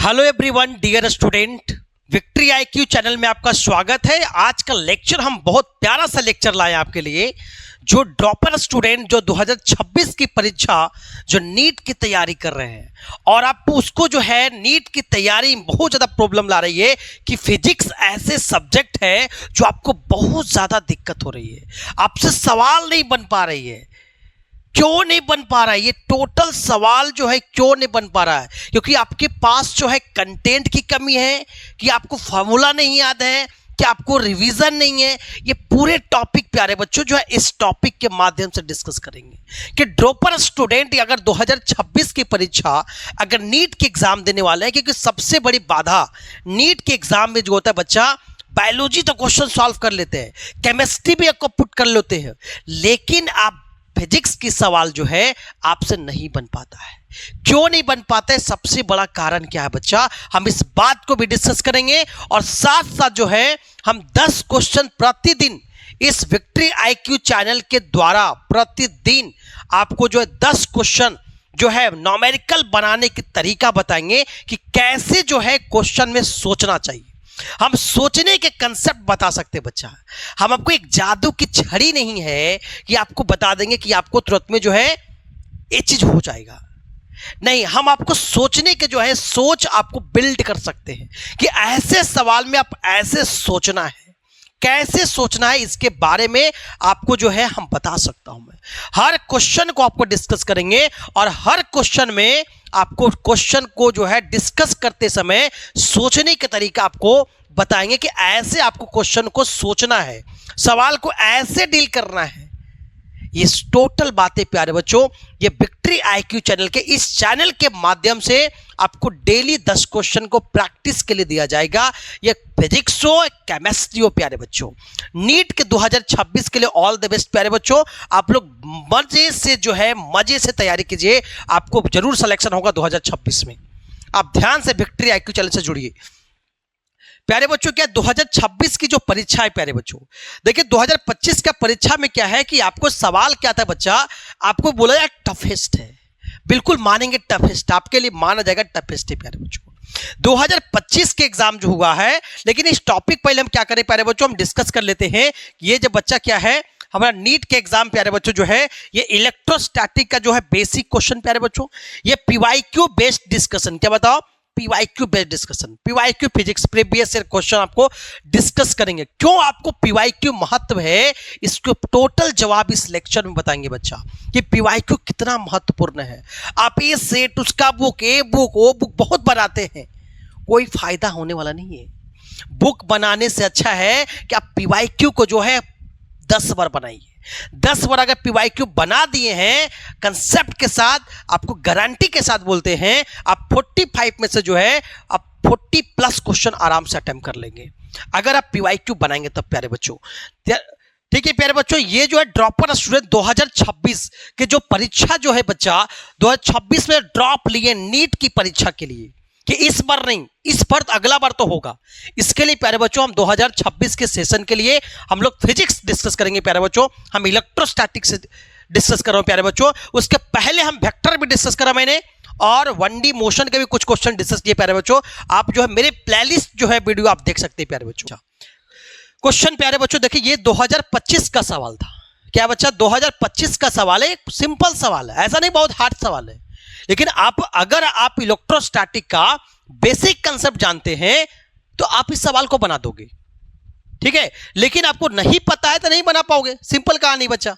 Hello everyone dear student, victory IQ channel में आपका स्वागत है। आज का लेक्चर हम बहुत प्यारा सा लेक्चर लाए आपके लिए। जो ड्रॉपर स्टूडेंट जो 2026 की परीक्षा जो नीट की तैयारी कर रहे हैं और आपको उसको जो है नीट की तैयारी बहुत ज़्यादा प्रॉब्लम ला रही है कि फिजिक्स ऐसे सब्जेक्ट है जो आपको बहुत ज़्यादा दिक्कत हो रही है, आपसे सवाल नहीं बन पा रही है। क्यों नहीं बन पा रहा है ये टोटल सवाल जो है, क्यों नहीं बन पा रहा है? क्योंकि आपके पास जो है कंटेंट की कमी है, कि आपको फार्मूला नहीं याद है, कि आपको रिवीजन नहीं है। ये पूरे टॉपिक प्यारे बच्चों जो है इस टॉपिक के माध्यम से डिस्कस करेंगे कि ड्रॉपर स्टूडेंट अगर 2026 की परीक्षा अगर नीट के एग्जाम देने वाले हैं, क्योंकि सबसे बड़ी बाधा नीट के एग्जाम में जो होता है बच्चा, बायोलॉजी तो क्वेश्चन सॉल्व कर लेते हैं, केमिस्ट्री भी आपको पुट कर लेते हैं, लेकिन आप फिजिक्स की सवाल जो है आपसे नहीं बन पाता है। क्यों नहीं बन पाता है, सबसे बड़ा कारण क्या है बच्चा, हम इस बात को भी डिस्कस करेंगे। और साथ साथ जो है हम 10 क्वेश्चन प्रतिदिन इस विक्ट्री आईक्यू चैनल के द्वारा प्रतिदिन आपको जो है 10 क्वेश्चन जो है न्यूमेरिकल बनाने की तरीका बताएंगे कि कैसे जो है क्वेश्चन में सोचना चाहिए। हम सोचने के कंसेप्ट बता सकते हैं बच्चा। हम आपको एक जादू की छड़ी नहीं है कि आपको बता देंगे कि आपको तुरंत में जो है ये चीज हो जाएगा। नहीं, हम आपको सोचने के जो है सोच आपको बिल्ड कर सकते हैं कि ऐसे सवाल में आप ऐसे सोचना है, कैसे सोचना है, इसके बारे में आपको जो है हम बता सकता हूं मैं। हर क्वेश्चन को आपको डिस्कस करेंगे और हर क्वेश्चन में आपको क्वेश्चन को जो है डिस्कस करते समय सोचने का तरीका आपको बताएंगे कि ऐसे आपको क्वेश्चन को सोचना है, सवाल को ऐसे डील करना है। ये टोटल बातें प्यारे बच्चों ये विक्ट्री आईक्यू चैनल के इस चैनल के माध्यम से आपको डेली 10 क्वेश्चन को प्रैक्टिस के लिए दिया जाएगा। ये फिजिक्स हो, केमिस्ट्री हो प्यारे बच्चों। नीट के 2026 के लिए ऑल द बेस्ट प्यारे बच्चों। आप लोग मजे से जो है मजे से तैयारी कीजिए, आपको जरूर सिलेक्शन होगा 2026 में। आप ध्यान से विक्ट्री आईक्यू चैनल से जुड़िए प्यारे बच्चों। क्या 2026 की जो परीक्षा है प्यारे बच्चों, देखिए 2025 का परीक्षा में क्या है कि आपको सवाल क्या था बच्चा, आपको बोला जाए टफेस्ट है, बिल्कुल मानेंगे टफेस्ट, आपके लिए माना जाएगा टफेस्ट है प्यारे बच्चों 2025 के एग्जाम जो हुआ है। लेकिन इस टॉपिक पहले हम क्या करें प्यारे बच्चों, हम डिस्कस कर लेते हैं। ये जो बच्चा क्या है हमारा नीट के एग्जाम प्यारे बच्चों जो है ये इलेक्ट्रोस्टैटिक का जो है बेसिक क्वेश्चन प्यारे बच्चों, ये पीवाईक्यू बेस्ड डिस्कशन, क्या बताओ, PYQ based discussion, PYQ physics previous year question आपको डिस्कस करेंगे। क्यों आपको पीवाईक्यू महत्व है, इसको टोटल जवाब इस लेक्चर में बताएंगे बच्चा कि पीवाईक्यू कितना महत्वपूर्ण है। आप ये सेट उसका बुक, ये बुक, वो बुक बहुत बनाते हैं, कोई फायदा होने वाला नहीं है। बुक बनाने से अच्छा है कि आप पीवाईक्यू को जो है 10 बार बनाइए। 10 बार अगर पीवाईक्यू बना दिए हैं कंसेप्ट के साथ, आपको गारंटी के साथ बोलते हैं आप 45 में से जो है आप 40 प्लस क्वेश्चन आराम से अटेम्प्ट कर लेंगे अगर आप पीवाईक्यू बनाएंगे तब प्यारे बच्चों। ठीक है प्यारे बच्चों, ये जो है ड्रॉपर स्टूडेंट 2026 के जो परीक्षा जो है बच्चा 2026 में ड्रॉप लिए नीट की परीक्षा के लिए, कि इस बार नहीं, इस बार तो अगला बार तो होगा। इसके लिए प्यारे बच्चों हम 2026 के सेशन के लिए हम लोग फिजिक्स डिस्कस करेंगे प्यारे बच्चों, हम इलेक्ट्रोस्टैटिक्स से डिस्कस कर रहे हैं प्यारे बच्चों। उसके पहले हम वेक्टर भी डिस्कस करा मैंने और 1D मोशन के भी कुछ क्वेश्चन डिस्कस किए प्यारे बच्चों। आप जो है मेरे प्लेलिस्ट जो है वीडियो आप देख सकते हैं प्यारे बच्चों। क्वेश्चन प्यारे बच्चों देखिए ये 2025 का सवाल था। क्या बच्चा 2025 का सवाल है, सिंपल सवाल है, ऐसा नहीं बहुत हार्ड सवाल है। लेकिन अगर आप इलेक्ट्रोस्टैटिक का बेसिक कंसेप्ट जानते हैं तो आप इस सवाल को बना दोगे, ठीक है। लेकिन आपको नहीं पता है तो नहीं बना पाओगे, सिंपल कहानी बच्चा।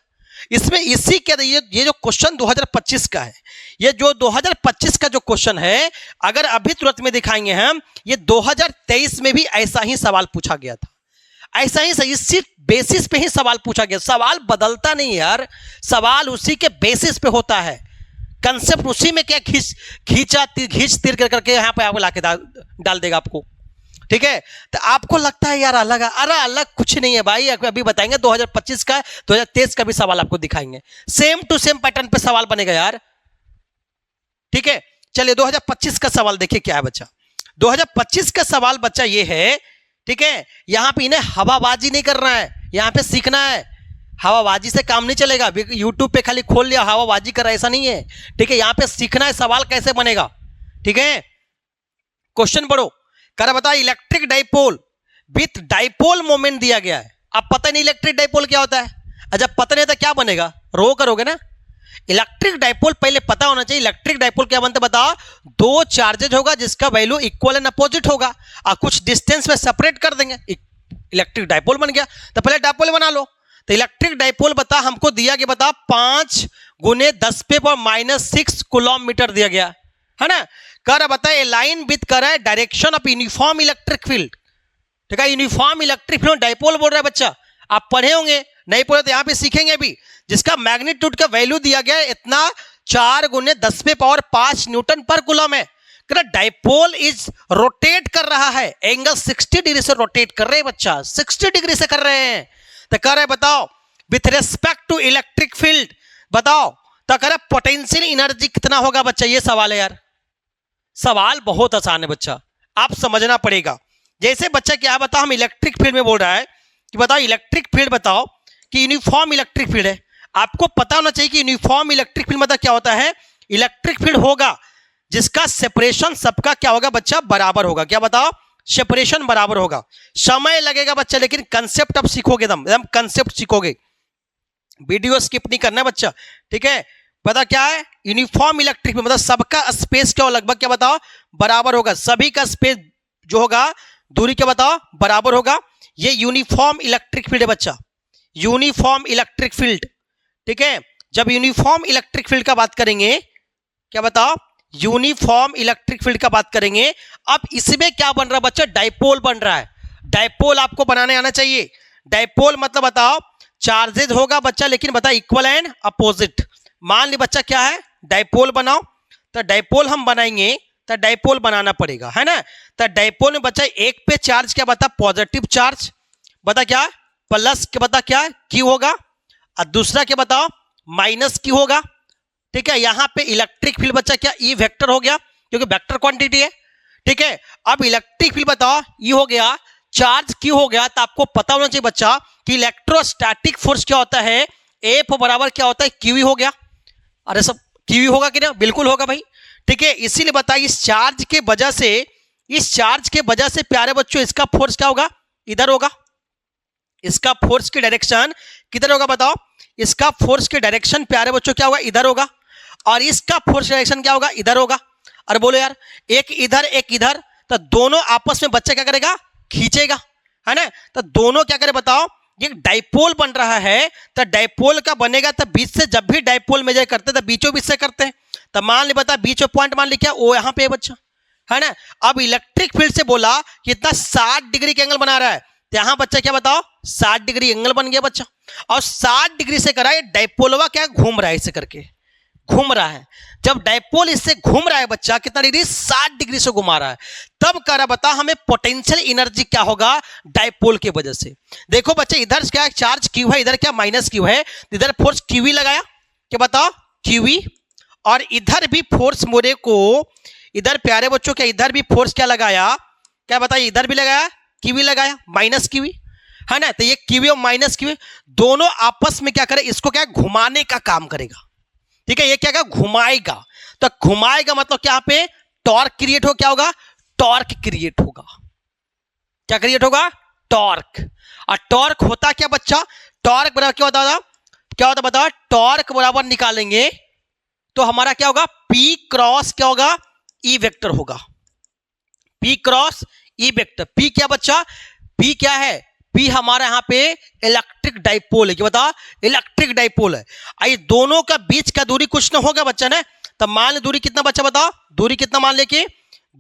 इसमें इसी के ये जो क्वेश्चन 2025 का है, ये जो 2025 का जो क्वेश्चन है अगर अभी तुरंत में दिखाएंगे हम, ये 2023 में भी ऐसा ही सवाल पूछा गया था, ऐसा ही इसी बेसिस पे ही सवाल पूछा गया। सवाल बदलता नहीं यार, सवाल उसी के बेसिस पे होता है, कंसेप्ट उसी में क्या खींच तीर करके यहां पे आपको लाके डाल देगा आपको, ठीक है। तो आपको लगता है यार अलग, अरे अलग कुछ नहीं है भाई। अभी बताएंगे 2025 का, 2023 का भी सवाल आपको दिखाएंगे, सेम टू सेम पैटर्न पे सवाल बनेगा यार, ठीक है। चलिए 2025 का सवाल देखिए क्या है बच्चा। 2025 का सवाल बच्चा ये है, ठीक है। यहां पे इन्हें हवाबाजी नहीं करना है, यहां पे सीखना है। हवाबाजी से काम नहीं चलेगा, यूट्यूब पे खाली खोल लिया हवाबाजी कर, ऐसा नहीं है, ठीक है। यहां पे सीखना है सवाल कैसे बनेगा, ठीक है। क्वेश्चन पढ़ो, कर बता electric dipole with dipole moment दिया गया है। अब पता नहीं इलेक्ट्रिक डाइपोल क्या होता है, जब पता नहीं तो क्या बनेगा, रो करोगे ना। इलेक्ट्रिक डाइपोल पहले पता होना चाहिए। इलेक्ट्रिक डाइपोल क्या बनता है बताओ, दो चार्जेज होगा जिसका वैल्यू इक्वल एंड अपोजिट होगा और कुछ डिस्टेंस में सेपरेट कर देंगे, इलेक्ट्रिक डाइपोल बन गया। तो पहले डाइपोल बना लो। तो इलेक्ट्रिक डाइपोल बता हमको दिया गया, बता 5 × 10⁻⁻6 कूलम दिया गया है ना। कर बता ए लाइन विथ कर है direction of uniform electric field, ठीक है। यूनिफॉर्म इलेक्ट्रिक फील्ड डाइपोल बोल रहा है बच्चा, आप पढ़े होंगे, नहीं पढ़े तो यहां पे सीखेंगे भी। जिसका मैग्नीट्यूड का वैल्यू दिया गया है इतना 4 × 10⁻5 न्यूटन पर कूलम है। डाइपोल इज रोटेट कर रहा है, एंगल 60 डिग्री से रोटेट कर रहे हैं बच्चा, 60 डिग्री से कर रहे हैं। तो कह रहे बताओ with respect to electric field बताओ, तो कह रहे पोटेंशियल एनर्जी कितना होगा बच्चा। ये सवाल है यार, सवाल बहुत आसान है बच्चा, आप समझना पड़ेगा। जैसे बच्चा क्या बताओ, हम इलेक्ट्रिक फील्ड में बोल रहा है कि बताओ इलेक्ट्रिक फील्ड बताओ कि यूनिफॉर्म इलेक्ट्रिक फील्ड है। आपको पता होना चाहिए कि यूनिफॉर्म इलेक्ट्रिक फील्ड मतलब क्या होता है। इलेक्ट्रिक फील्ड होगा जिसका सेपरेशन सबका क्या होगा बच्चा, बराबर होगा। क्या बताओ, सेपरेशन बराबर होगा। समय लगेगा बच्चा, लेकिन कंसेप्ट अब सीखोगे, एकदम कंसेप्ट सीखोगे, वीडियो स्किप नहीं करना बच्चा, ठीक है। पता क्या है यूनिफॉर्म इलेक्ट्रिक फील्ड मतलब सबका स्पेस क्या हो, लगभग क्या बताओ बराबर होगा। सभी का स्पेस जो होगा, दूरी क्या बताओ बराबर होगा। ये यूनिफॉर्म इलेक्ट्रिक फील्ड है बच्चा, यूनिफॉर्म इलेक्ट्रिक फील्ड, ठीक है। जब यूनिफॉर्म इलेक्ट्रिक फील्ड का बात करेंगे, क्या बताओ यूनिफॉर्म इलेक्ट्रिक फील्ड का बात करेंगे। अब इसमें क्या बन रहा है बच्चा, डाइपोल बन रहा है। डाइपोल आपको बनाने आना चाहिए। डाइपोल मतलब बताओ चार्जेज होगा बच्चा, लेकिन बता इक्वल एंड अपोजिट। मान ली बच्चा क्या है, डाइपोल बनाओ। तो डाइपोल हम बनाएंगे तो डाइपोल बनाना पड़ेगा, है ना। तो डाइपोल में बच्चा एक पे चार्ज क्या बता पॉजिटिव चार्ज, बता क्या प्लस के बता क्या क्यू होगा, और दूसरा क्या बताओ माइनस क्यू होगा, ठीक है। यहां पे इलेक्ट्रिक फील्ड बच्चा क्या ई वेक्टर हो गया, क्योंकि वेक्टर क्वांटिटी है, ठीक है। अब इलेक्ट्रिक फील्ड बताओ ई हो गया, चार्ज क्यू हो गया। तो आपको पता होना चाहिए बच्चा कि इलेक्ट्रोस्टैटिक फोर्स क्या होता है, एफ बराबर क्या होता है क्यू होगा। अरे सब क्यू होगा कि ना, बिल्कुल होगा भाई, ठीक है। इसीलिए बता इस चार्ज के वजह से प्यारे बच्चों इसका फोर्स क्या होगा, इधर होगा। इसका फोर्स की डायरेक्शन किधर होगा बताओ, इसका फोर्स की डायरेक्शन प्यारे बच्चों क्या होगा, इधर होगा। और इसका फोर्स डायरेक्शन क्या होगा, इधर होगा। अरे बोलो यार, एक इधर एक इधर, तो दोनों आपस में बच्चा क्या करेगा, खींचेगा, है ना। तो दोनों क्या करे बताओ, ये डाइपोल बन रहा है। तो डाइपोल का बनेगा तो बीच से, जब भी डाइपोल मेजर करते हैं तो बीचों बीच से करते हैं। तो मान ली बता बीच में पॉइंट मान ली क्या, वो यहां पे है बच्चा, है ना। अब इलेक्ट्रिक फील्ड से बोला कितना 60 डिग्री का एंगल बना रहा है, तो यहां बच्चा क्या बताओ 60 डिग्री एंगल बन गया बच्चा। और 60 डिग्री से करा, डाइपोलवा क्या घूम रहा है, इसे करके घूम रहा है। जब डाइपोल इससे घूम रहा है बच्चा, कितना डिग्री 60 डिग्री से घुमा रहा है, तब कह रहा बता हमें पोटेंशियल एनर्जी क्या होगा डाइपोल की वजह से। देखो बच्चे इधर क्या चार्ज क्यू है, इधर क्या माइनस क्यू है, इधर फोर्स क्यूवी लगाया, क्या बताओ क्यूवी, और इधर भी फोर्स मोरे को, इधर प्यारे बच्चों क्या इधर भी फोर्स क्या लगाया, क्या बताइए इधर भी लगाया क्यूवी लगाया, माइनस क्यूवी, है ना। तो ये क्यूवी और माइनस क्यूवी दोनों आपस में क्या करे, इसको क्या घुमाने का काम करेगा, ठीक है। ये क्या घुमाएगा, तो घुमाएगा मतलब क्या, यहाँ पे टॉर्क क्रिएट हो, क्या होगा टॉर्क क्रिएट होगा। क्या क्रिएट होगा, टॉर्क। और टॉर्क होता क्या बच्चा, टॉर्क बराबर क्या होता बताओ, टॉर्क बराबर निकालेंगे तो हमारा क्या होगा, P क्रॉस क्या होगा, ई वेक्टर होगा। P cross E vector, P क्या बच्चा, P क्या है, P हमारा यहां पे इलेक्ट्रिक डाइपोल है, क्या बता इलेक्ट्रिक डाइपोल है। आई दोनों का बीच का दूरी कुछ ना होगा बच्चा ने, तब मान ले दूरी कितना बच्चा बताओ, दूरी कितना मान ले कि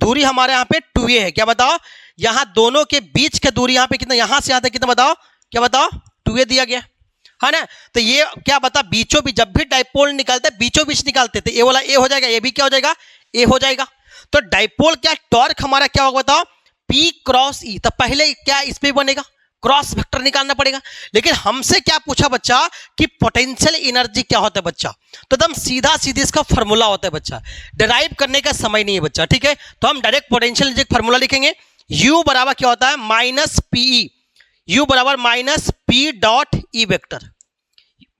दूरी हमारे यहाँ पे 2a है, क्या बताओ यहां दोनों के बीच का दूरी यहाँ पे कितना, यहां से यहां तक कितना बताओ, क्या बताओ 2a दिया गया, है ना। तो ये क्या बता बीचों बीच, जब भी डाइपोल निकालते बीचों बीच निकालते थे, ए वाला ए हो जाएगा, ये भी क्या हो जाएगा ए हो जाएगा। तो डाइपोल क्या टॉर्क हमारा क्या होगा बताओ, P क्रॉस ई। तो पहले क्या इस पे बनेगा, क्रॉस वेक्टर निकालना पड़ेगा। लेकिन हमसे क्या पूछा बच्चा कि पोटेंशियल एनर्जी क्या होता है बच्चा, तो एकदम सीधा सीधे इसका फॉर्मूला होता है बच्चा, डिराइव करने का समय नहीं है बच्चा, ठीक है। तो हम डायरेक्ट पोटेंशियल एनर्जी फॉर्मूला लिखेंगे, U बराबर क्या होता है माइनस पीई, U बराबर minus P dot E vector,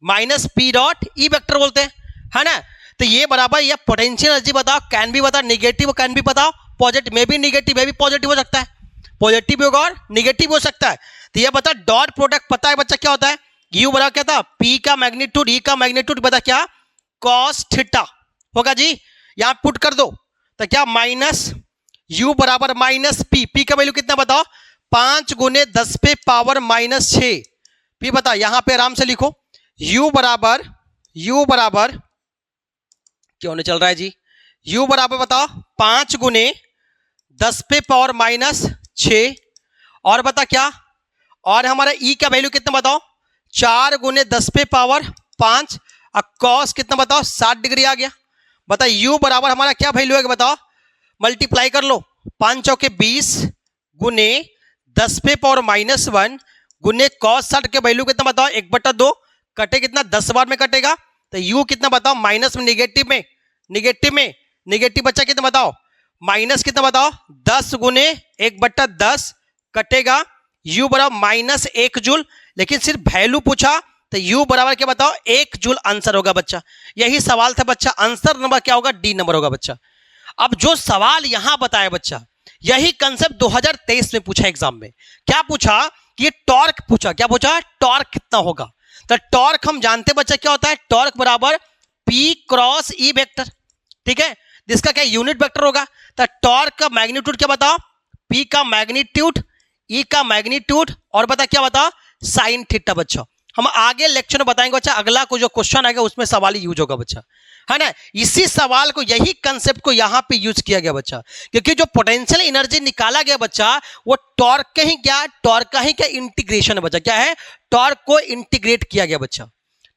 minus P dot E vector बोलते हैं, है ना। तो ये बराबर ये पोटेंशियल एनर्जी बताओ, कैन भी बताओ नेगेटिव, कैन भी बताओ पॉजिटिव में भी निगेटिव, में भी पॉजिटिव हो सकता है, पॉजिटिव भी होगा और निगेटिव हो सकता है। तो ये बता डॉट प्रोडक्ट पता है बच्चा क्या होता है, यू बराबर क्या था, पी का मैग्नीट्यूड, ई का मैग्नीट्यूड बता क्या, कॉस थीटा होगा जी। यहां पुट कर दो तो क्या माइनस यू बराबर माइनस पी, पी का वैल्यू कितना बताओ, 5 गुने 10 पे पावर माइनस 6। पी बता यहां पे आराम से लिखो, u बराबर क्यों नहीं चल रहा है जी, u बराबर बताओ 5 गुने 10 पे पावर माइनस 6, और बता क्या, और हमारा e का वैल्यू कितना बताओ, 4 गुने 10 पे पावर 5, और कॉस कितना बताओ 60 डिग्री आ गया। बता u बराबर हमारा क्या वैल्यू है बताओ, मल्टीप्लाई कर लो, 5 चौके 20 गुने 10 पे पावर माइनस 1 गुने कॉस 60 के वैल्यू कितना बताओ, 1/2 कटे कितना 10 बार में कटेगा, तो u कितना बताओ, माइनस में निगेटिव बच्चा कितना बताओ, माइनस कितना बताओ, 10 गुने 1/10 कटेगा u बराबर माइनस 1 जूल। लेकिन सिर्फ वैल्यू पूछा तो u बराबर क्या बताओ 1 जूल आंसर होगा बच्चा। यही सवाल था बच्चा, आंसर नंबर क्या होगा, डी नंबर होगा बच्चा। अब जो सवाल यहां बताया बच्चा, यही कंसेप्ट 2023 में पूछा एग्जाम में। क्या पूछा कि ये टॉर्क पूछा, क्या पूछा, टॉर्क कितना होगा। तो टॉर्क हम जानते बच्चा क्या होता है, टॉर्क बराबर P क्रॉस E वेक्टर, ठीक है, जिसका क्या यूनिट वेक्टर होगा। तो टॉर्क का मैग्नीट्यूड क्या बताओ, P का मैग्नीट्यूड, E का मैग्नीट्यूड, और बता क्या बताओ साइन थीटा। बच्चा हम आगे लेक्चर में बताएंगे बच्चा, अगला को जो क्वेश्चन आएगा उसमें सवाल यूज होगा बच्चा, है ना। इसी सवाल को, यही कंसेप्ट को यहां पे यूज किया गया बच्चा, क्योंकि जो पोटेंशियल एनर्जी निकाला गया बच्चा वो टॉर्क का ही क्या, टॉर्क का ही क्या इंटीग्रेशन है बच्चा, क्या है, टॉर्क को इंटीग्रेट किया गया बच्चा,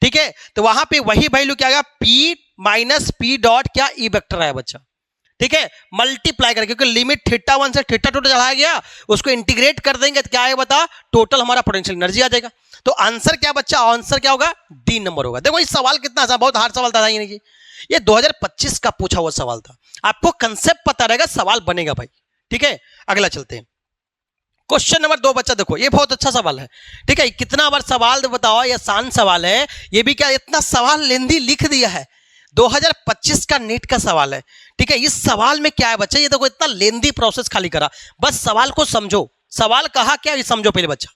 ठीक है। तो वहां पे वही वैल्यू क्या आएगा, P माइनस P डॉट क्या ई वेक्टर आया बच्चा, ठीक है, मल्टीप्लाई करके, क्योंकि लिमिट थीटा 1 से थीटा 2 चढ़ाया गया, उसको इंटीग्रेट कर देंगे तो क्या आएगा बता, टोटल हमारा पोटेंशियल एनर्जी आ जाएगा। तो आंसर क्या बच्चा, आंसर क्या होगा, डी नंबर होगा। देखो इस सवाल कितना आसान, बहुत हार्ड सवाल था ये 2025 का पूछा हुआ सवाल था। आपको कंसेप्ट पता रहेगा, सवाल बनेगा भाई, ठीक है। अगला चलते हैं, क्वेश्चन नंबर 2 बच्चा। देखो ये बहुत अच्छा सवाल है, ठीक है, कितना बार सवाल बताओ, ये आसान सवाल है, ये भी क्या इतना सवाल लेंदी लिख दिया है, 2025 का नीट का सवाल है, ठीक है। इस सवाल में क्या है बच्चा, ये देखो इतना लेंदी प्रोसेस खाली करा, बस सवाल को समझो। सवाल कहा क्या, ये समझो पहले बच्चा।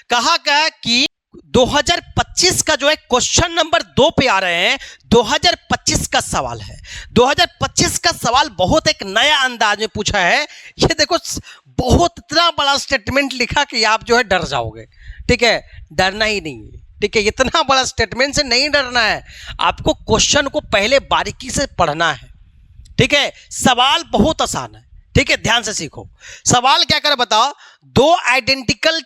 कहा क्या कि 2025 का जो है क्वेश्चन नंबर 2 पे आ रहे हैं, 2025 का सवाल है। 2025 का सवाल बहुत एक नया अंदाज में पूछा है। ये देखो बहुत इतना बड़ा स्टेटमेंट लिखा कि आप जो है डर जाओगे, ठीक है, डरना ही नहीं है, ठीक है, इतना बड़ा स्टेटमेंट से नहीं डरना है, आपको क्वेश्चन को पहले बारीकी से पढ़ना है, ठीक है। सवाल बहुत आसान है, ठीक है, ध्यान से सीखो। सवाल क्या करे बताओ, 2 आइडेंटिकल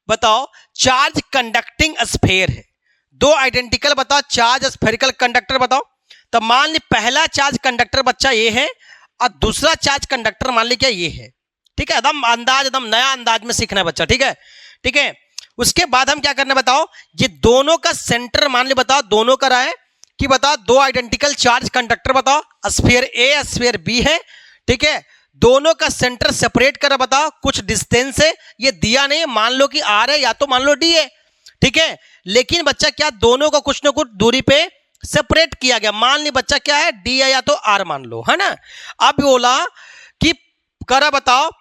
बताओ चार्ज कंडक्टिंग स्फीयर है, 2 आइडेंटिकल बताओ चार्ज स्फेरिकल कंडक्टर बताओ। तो मान ली पहला चार्ज कंडक्टर बच्चा ये है और दूसरा चार्ज कंडक्टर मान ली क्या ये है, ठीक है। एकदम नया अंदाज में सीखना है बच्चा, ठीक है, ठीक है। उसके बाद हम क्या करना बताओ, ये दोनों का सेंटर मान ली बताओ, दोनों का रहा है कि बताओ 2 आइडेंटिकल चार्ज कंडक्टर बताओ, स्फीयर ए स्फीयर बी है, ठीक है, दोनों का सेंटर सेपरेट कर बताओ, कुछ डिस्टेंस है, ये दिया नहीं, मान लो कि आर है या तो मान लो डी है, ठीक है। लेकिन बच्चा क्या दोनों को कुछ ना कुछ दूरी पे सेपरेट किया गया, मान ली बच्चा क्या है डी है या तो आर मान लो, है ना। अब बोला कि करा बताओ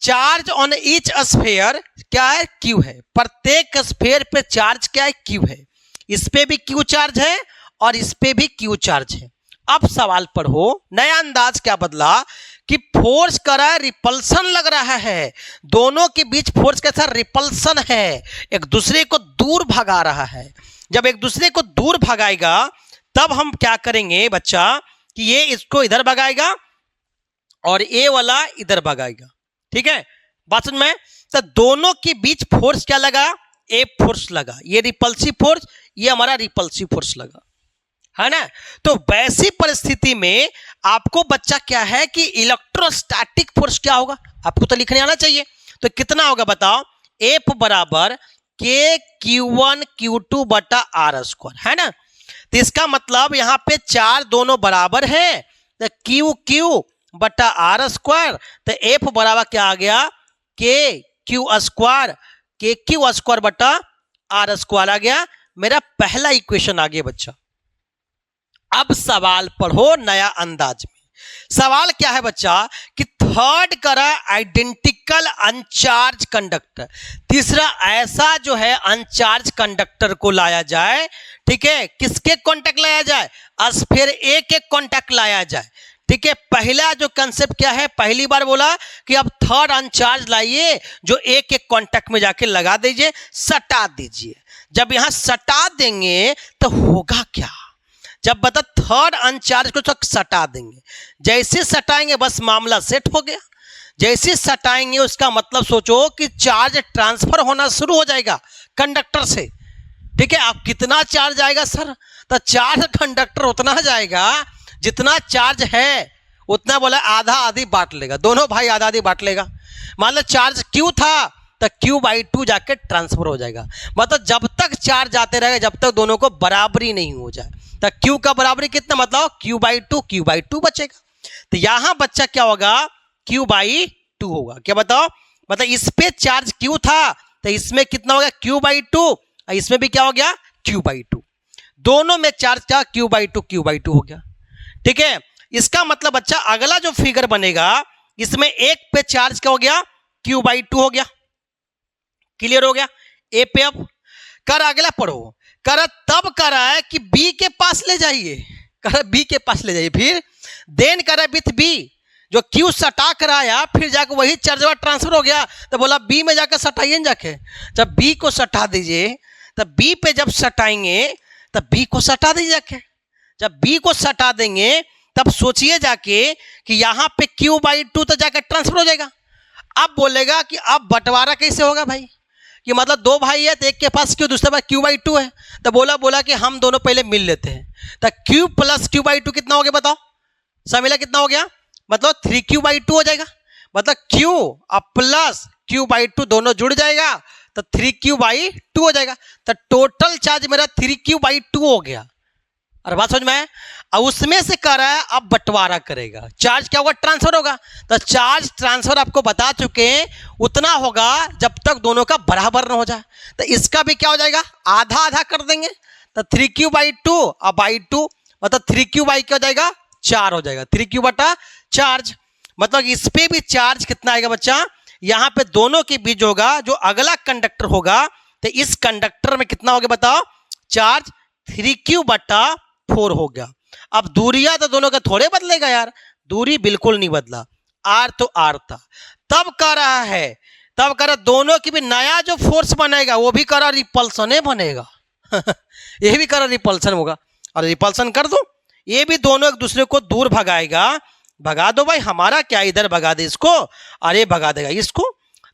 चार्ज ऑन ईच स्फीयर क्या है, क्यू है, प्रत्येक स्फीयर पे चार्ज क्या है, क्यू है, इस पे भी क्यू चार्ज है और इस पे भी क्यू चार्ज है। अब सवाल पढ़ो, नया अंदाज क्या बदला कि फोर्स करा रिपल्सन लग रहा है, दोनों के बीच फोर्स कैसा रिपल्सन है, एक दूसरे को दूर भगा रहा है। जब एक दूसरे को दूर भगाएगा तब हम क्या करेंगे बच्चा कि ये इसको इधर भगाएगा और ये वाला इधर भगाएगा, ठीक है, बात समझ में। तो दोनों के बीच फोर्स क्या लगा, ए फोर्स लगा, ये रिपल्सिव फोर्स, ये हमारा रिपल्सिव फोर्स लगा, है ना। तो वैसी परिस्थिति में आपको बच्चा क्या है कि इलेक्ट्रोस्टैटिक फोर्स क्या होगा, आपको तो लिखने आना चाहिए। तो कितना होगा बताओ, एफ बराबर के Q1 Q2 बटा आर स्क्वायर, है ना। तो इसका मतलब यहां पे चार दोनों बराबर है, तो क्यू क्यू बटा आर स्क्वायर, तो एफ बराबर क्या आ गया, के क्यू स्क्वायर बटा आर स्क्वायर आ गया। मेरा पहला इक्वेशन आ गया बच्चा। अब सवाल पढ़ो नया अंदाज में। सवाल क्या है बच्चा कि थर्ड करा आइडेंटिकल अनचार्ज कंडक्टर, तीसरा ऐसा जो है अनचार्ज कंडक्टर को लाया जाए, ठीक है, किसके कांटेक्ट लाया जाए, स्फीयर ए के कांटेक्ट लाया जाए, ठीक है। पहला जो कंसेप्ट क्या है, पहली बार बोला कि अब थर्ड अनचार्ज लाइए जो ए के कांटेक्ट में जाके लगा दीजिए, सटा दीजिए। जब यहां सटा देंगे तो होगा क्या, जब बता थर्ड अनचार्ज को तो सटा देंगे, जैसे सटाएंगे बस मामला सेट हो गया। जैसे सटाएंगे उसका मतलब सोचो कि चार्ज ट्रांसफर होना शुरू हो जाएगा कंडक्टर से, ठीक है। अब कितना चार्ज आएगा सर, तो चार्ज कंडक्टर उतना जाएगा जितना चार्ज है उतना बोला आधा आधी बांट लेगा, दोनों भाई आधा आधी बांट लेगा। मान लो चार्ज क्यू था तो Q/2 जाके ट्रांसफर हो जाएगा, मतलब जब तक चार्ज आते रहेगा जब तक दोनों को बराबरी नहीं हो जाए। तो Q का बराबरी कितना, मतलब Q/2 बचेगा। तो यहां बच्चा क्या होगा, Q/2 होगा। क्या बताओ, मतलब इस पे चार्ज Q था तो इसमें कितना हो गया Q/2, और इसमें भी क्या हो गया Q/2, दोनों में चार्ज क्या Q/2 हो गया, ठीक है। इसका मतलब बच्चा अगला जो फिगर बनेगा इसमें एक पे चार्ज क्या हो गया Q/2 हो गया, क्लियर हो गया। ए पे अब कर अगला पढ़ो, कर तब करा है कि बी के पास ले जाइए, कर बी के पास ले जाइए, फिर देन करा विथ बी, जो क्यू सटा कराया फिर जाकर वही चार्ज ट्रांसफर हो गया, तो बोला बी में जाकर सटाइए जाके। जब बी को सटा दीजिए तब बी पे जब सटाएंगे तब बी को सटा दीजिए जाके। जब बी को सटा देंगे तब सोचिए जाके कि यहां पे Q/2 तो जाकर ट्रांसफर हो जाएगा। अब बोलेगा कि अब बंटवारा कैसे होगा भाई, कि मतलब दो भाई है तो एक के पास Q दूसरे पास Q/2 है, तो बोला कि हम दोनों पहले मिल लेते हैं। तो Q प्लस Q/2 कितना हो गया बताओ, सब मिला कितना हो गया, मतलब 3Q/2 हो जाएगा। मतलब Q अब प्लस Q/2 दोनों जुड़ जाएगा तो 3Q/2 हो जाएगा। तो टोटल चार्ज मेरा 3Q/2 हो गया। और बात समझ में, अब उसमें से कर रहा है अब बंटवारा करेगा, चार्ज क्या होगा ट्रांसफर होगा। तो चार्ज ट्रांसफर आपको बता चुके हैं उतना होगा जब तक दोनों का बराबर न हो जाए। तो इसका भी क्या हो जाएगा, आधा आधा कर देंगे, तो 3Q/2 और बाई 2 मतलब 3Q/4 क्या हो जाएगा 4 हो जाएगा, 3Q/4। मतलब इस पे भी चार्ज कितना आएगा बच्चा, यहां पे दोनों के बीच होगा जो अगला कंडक्टर होगा, तो इस कंडक्टर में कितना हो गया बताओ, चार्ज 3Q/4 हो गया। अब दूरियां तो दोनों का थोड़े बदलेगा यार, दूरी बिल्कुल नहीं बदला, आर तो आर था। तब कह रहा है, तब कह रहा दोनों की भी नया जो फोर्स बनेगा वो भी कह रहा रिपल्सन बनेगा ये भी कह रहा रिपल्सन होगा, और रिपल्सन कर दो, ये भी दोनों एक दूसरे को दूर भगाएगा। भगा दो भाई, हमारा क्या इधर भगा दे इसको, अरे भगा देगा इसको।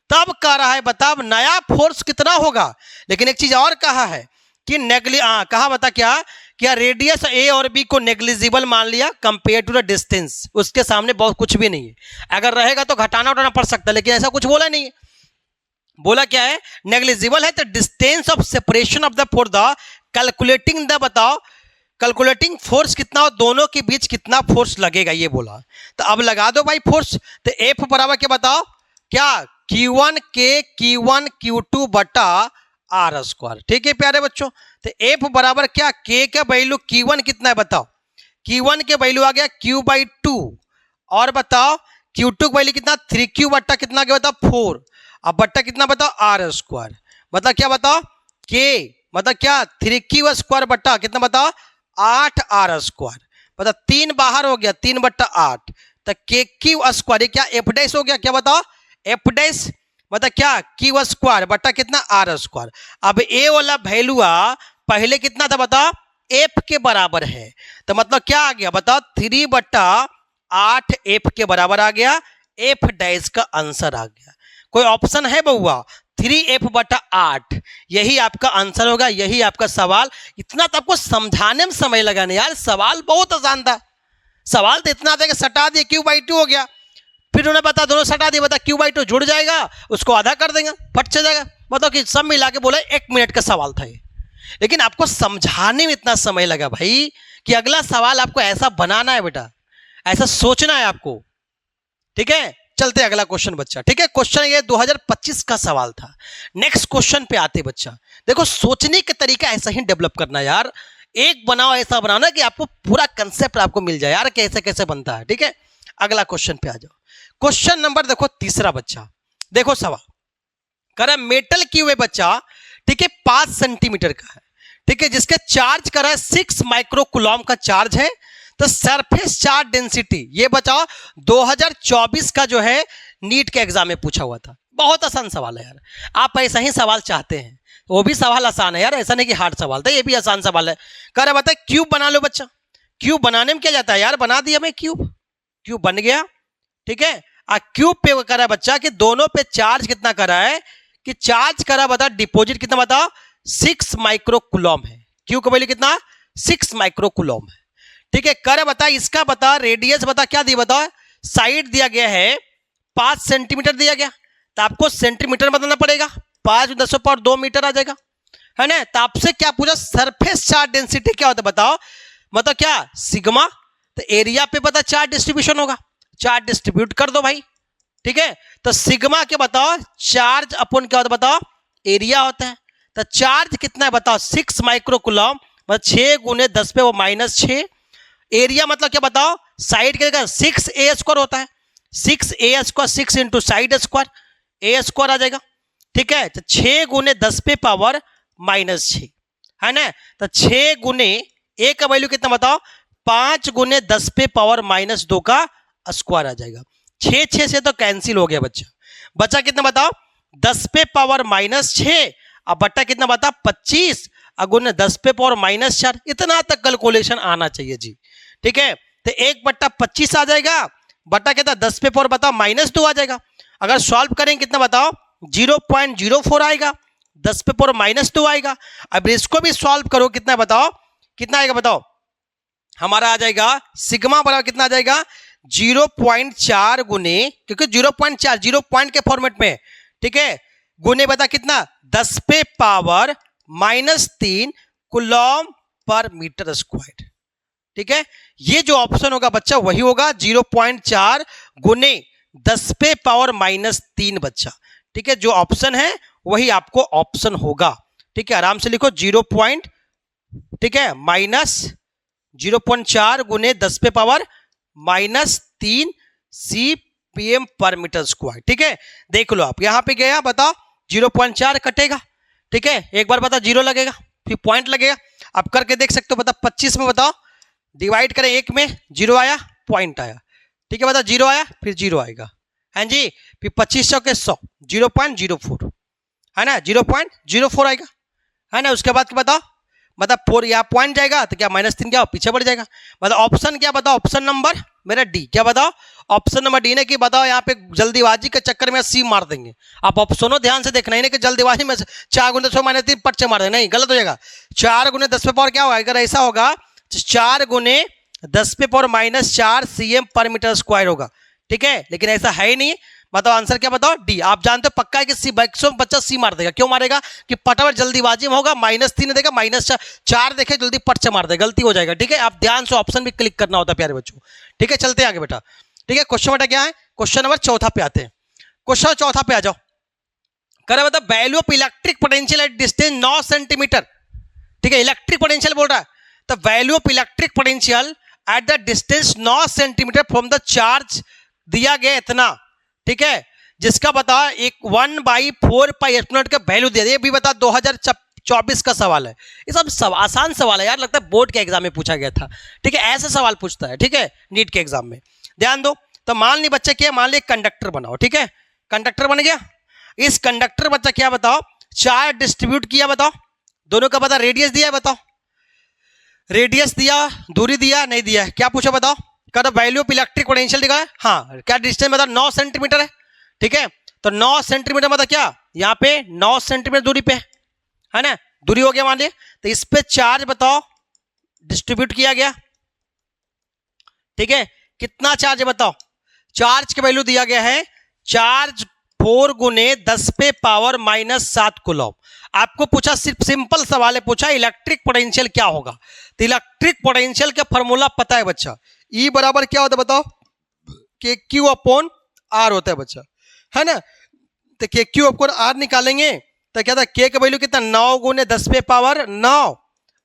तब कह रहा है बता नया फोर्स कितना होगा, लेकिन एक चीज और कहा है कि कहा बता क्या रेडियस ए और बी को नेग्लिजिबल मान लिया कंपेयर टू द डिस्टेंस, उसके सामने बहुत कुछ भी नहीं है, अगर रहेगा तो घटाना उठाना पड़ सकता है, लेकिन ऐसा कुछ बोला नहीं है। बोला क्या है, नेग्लिजिबल है तो distance of separation of the for the calculating the बताओ कैलकुलेटिंग फोर्स कितना हो, दोनों के बीच कितना फोर्स लगेगा ये बोला। तो अब लगा दो भाई फोर्स, तो एफ बराबर क्या बताओ, क्या Q1 के Q1 Q2 बटा आर स्क्वायर, ठीक है प्यारे बच्चों। तो एफ बराबर क्या, के का वैल्यू Q1 कितना है बताओ, Q1 के वैल्यू आ गया Q/2, और बताओ Q2 का वैल्यू कितना 3Q बट्टा कितना क्या बताओ 4, अब बट्टा कितना बताओ आर स्क्वायर, मतलब क्या बताओ के मतलब क्या 3Q² बट्टा कितना बताओ 8R स्क्वायर, मतलब 3 बाहर हो गया 3/8, तो KQ² ये क्या एफ डैश हो गया, क्या बताओ एफ डैश मतलब क्या Q² बट्टा कितना आर स्क्वायर। अब ए वाला वैल्यू पहले कितना था बताओ एफ के बराबर है, तो मतलब क्या आ गया बताओ 3/8 एफ के बराबर आ गया, एफ डैश का आंसर आ गया। कोई ऑप्शन है बउआ, 3F/8 यही आपका आंसर होगा, यही आपका सवाल। इतना तो आपको समझाने में समय लगा नहीं यार, सवाल बहुत आसान था। सवाल तो इतना था कि सटा दिए Q/2 हो गया, फिर उन्हें बता दोनों सटा दिए, बता Q/2 जुड़ जाएगा उसको आधा कर देंगे फट से जाएगा, मतलब कि सब मिला के बोला 1 मिनट का सवाल था ये। लेकिन आपको समझाने में इतना समय लगा भाई कि अगला सवाल आपको ऐसा बनाना है बेटा, ऐसा सोचना है आपको, ठीक है। चलते अगला क्वेश्चन बच्चा, ठीक है। क्वेश्चन ये 2025 का सवाल था। नेक्स्ट क्वेश्चन पे आते बच्चा, देखो सोचने का तरीका ऐसा ही डेवलप करना यार, एक बनाओ ऐसा बनाना कि आपको पूरा कंसेप्ट आपको मिल जाए यार कैसे कैसे बनता है, ठीक है। अगला क्वेश्चन पे आ जाओ। क्वेश्चन नंबर देखो तीसरा बच्चा, देखो सवाल करा मेटल क्यूब है बच्चा, ठीक है 5 सेंटीमीटर का है, ठीक है जिसका चार्ज करा है 6 माइक्रो कूलम का चार्ज है। तो सरफेस चार्ज डेंसिटी ये बताओ 2024 का जो है नीट के एग्जाम में पूछा हुआ था। बहुत आसान सवाल है यार, आप ऐसा ही सवाल चाहते हैं, वो भी सवाल आसान है यार, ऐसा नहीं कि हार्ड सवाल था, ये भी आसान सवाल है। कह रहा बता क्यूब बना लो बच्चा। क्यूब बनाने में क्या जाता है यार, बना दिया मैं क्यूब, क्यूब बन गया, ठीक है। क्यूब पे करा बच्चा कि दोनों पे चार्ज कितना करा है, कि चार्ज करा बता डिपॉजिट कितना बताओ 6 माइक्रो कूलम है। क्यू का वैल्यू कितना 6 माइक्रो कूलम है, ठीक है। कर बता इसका बता रेडियस बता क्या दिया बता, साइड दिया गया है 5 सेंटीमीटर दिया गया, तो आपको सेंटीमीटर बदलना पड़ेगा, 5×10⁻² मीटर आ जाएगा, है ना। तो आपसे क्या पूछा सरफेस चार्ज डेंसिटी क्या होता है बताओ, मतलब क्या सिग्मा, तो एरिया पे पता चार्ज डिस्ट्रीब्यूशन होगा, चार्ज डिस्ट्रीब्यूट कर दो भाई, ठीक है। तो सिग्मा के बताओ चार्ज अपन क्या होता है बताओ एरिया होता है। तो चार्ज कितना है बताओ 6 माइक्रो कूलम, मतलब 6×10⁻⁻6। एरिया मतलब क्या बताओ साइड के 6a² होता है, 6a², 6 into side square, a² आ जाएगा, ठीक है। तो 6×10⁻⁻6 है ना। तो 6 का वैल्यू कितना बताओ 5×10⁻⁻2 का स्क्वायर आ जाएगा। 6 से तो कैंसिल हो गया बच्चा, बच्चा कितना बताओ 10⁻⁻6 अब बट्टा कितना बता 25 गुने 10⁻⁻4, इतना तक कैलकुलेशन आना चाहिए जी, ठीक है। तो 1/25 आ जाएगा, बट्टा कितना 10⁻⁻2 आ जाएगा। अगर सॉल्व करें कितना बताओ 0.04 आएगा, 10⁻⁻2 आएगा। अब इसको भी सॉल्व करो कितना बताओ, कितना आएगा बताओ, हमारा आ जाएगा सिग्मा बराबर कितना आ जाएगा 0.4 गुने, क्योंकि 0.4 0 पॉइंट के फॉर्मेट में, ठीक है, गुने बता कितना 10⁻⁻3 कूलम पर मीटर स्क्वायर, ठीक है। ये जो ऑप्शन होगा बच्चा वही होगा 0.4 गुने 10⁻⁻3 बच्चा, ठीक है। जो ऑप्शन है वही आपको ऑप्शन होगा, ठीक है। आराम से लिखो ठीक है -0.4 गुने 10⁻⁻3 CPM पर मीटर स्क्वायर, ठीक है। देख लो आप यहां पे गया बताओ 0.4 कटेगा, ठीक है, एक बार बता 0 लगेगा फिर पॉइंट लगेगा, आप करके देख सकते हो। बता 25 में बताओ डिवाइड करें 1 में 0 आया पॉइंट आया, ठीक है, बता 0 आया फिर 0 आएगा, है जी। फिर 2500 के 100 0.04 है ना, 0.04 आएगा, है ना। उसके बाद क्या बताओ मतलब 4 यहाँ पॉइंट जाएगा तो क्या -3 क्या पीछे बढ़ जाएगा। मतलब ऑप्शन क्या बताओ, ऑप्शन नंबर मेरा डी, क्या बताओ ऑप्शन नंबर डी ने कि बताओ यहाँ पे जल्दीबाजी के चक्कर में सी मार देंगे। आप ऑप्शनों ध्यान से देखना ही नहीं कि जल्दीबाजी में 4×10⁻3 पर्चे मार देंगे, नहीं गलत हो जाएगा। 4×10⁻4 क्या होगा, अगर ऐसा होगा 4×10⁻4 CM पर मीटर स्क्वायर होगा, ठीक है, लेकिन ऐसा है ही नहीं। बताओ आंसर क्या बताओ डी। आप जानते हो पक्का है कि सी मैक्सिमम बच्चा सी मार देगा, क्यों मारेगा कि फटाफट जल्दीबाजी में होगा, -3 देगा -4 देखे जल्दी पर्चे मार देगा, गलती हो जाएगा, ठीक है। आप ध्यान से ऑप्शन भी क्लिक करना होता है प्यारे बच्चों, ठीक है। चलते हैं आगे बेटा, ठीक है। क्वेश्चन बेटा क्या है, क्वेश्चन नंबर 4 पे आते हैं। क्वेश्चन 4 पे आ जाओ, कह रहा बता value of electric potential at distance 9 centimetre, ठीक है, इलेक्ट्रिक पोटेंशियल बोल रहा है। तो value of electric potential at the distance 9 centimetre from the charge दिया गया इतना, ठीक है, जिसका बता एक 1/4πε का वैल्यू दे दिया, भी बता 2024 का सवाल है। ये सब आसान सवाल है यार, लगता है बोर्ड के एग्जाम में पूछा गया था, ठीक है, ऐसा सवाल पूछता है, ठीक है, नीट के एग्जाम में। ध्यान दो, तो मान ली बच्चे क्या, मान ली कंडक्टर बनाओ, ठीक है, कंडक्टर बन गया। इस कंडक्टर बच्चा क्या बताओ चार्ज डिस्ट्रीब्यूट किया, बताओ दोनों का बता रेडियस दिया है, बताओ रेडियस दिया, दूरी दिया नहीं दिया, क्या पूछा बताओ, कहता वैल्यू ऑफ इलेक्ट्रिक पोटेंशियल दिखा है, हाँ, क्या डिस्टेंस बताओ 9 सेंटीमीटर है, ठीक है। तो 9 सेंटीमीटर मतलब क्या, यहाँ पे 9 सेंटीमीटर दूरी पे है ना, दूरी हो गया मान लिया। तो इस पे चार्ज बताओ डिस्ट्रीब्यूट किया गया, ठीक है, कितना चार्ज है बताओ, चार्ज की वैल्यू दिया गया है, चार्ज 4 × 10⁻⁻7 कूलम। आपको पूछा सिर्फ सिंपल सवाल है, पूछा इलेक्ट्रिक पोटेंशियल क्या होगा। तो इलेक्ट्रिक पोटेंशियल का फॉर्मूला पता है बच्चा, ई बराबर क्या होता है बताओ KQ/R होता है बच्चा, है ना। तो KQ/R निकालेंगे तो क्या था, K का वैल्यू कितना 9 × 10⁻9,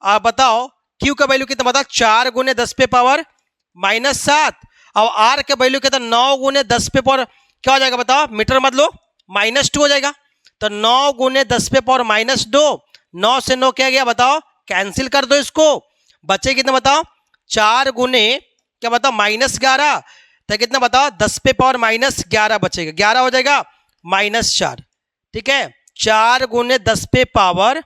आप बताओ Q का वैल्यू कितना बताओ 4 × 10⁻⁻7, अब आर के वैल्यू कहता है 9 गुने 10 पे पावर क्या हो जाएगा बताओ, मीटर मत लो, -2 हो जाएगा। तो 9 गुने 10 पे पावर -2, 9 से 9 क्या गया बताओ, कैंसिल कर दो इसको, बचे कितना बताओ, 4 गुने क्या बताओ -11, तो कितना बताओ 10 पे पावर -11 बचेगा, 11 हो जाएगा -4, ठीक है। 4 गुने 10 पे पावर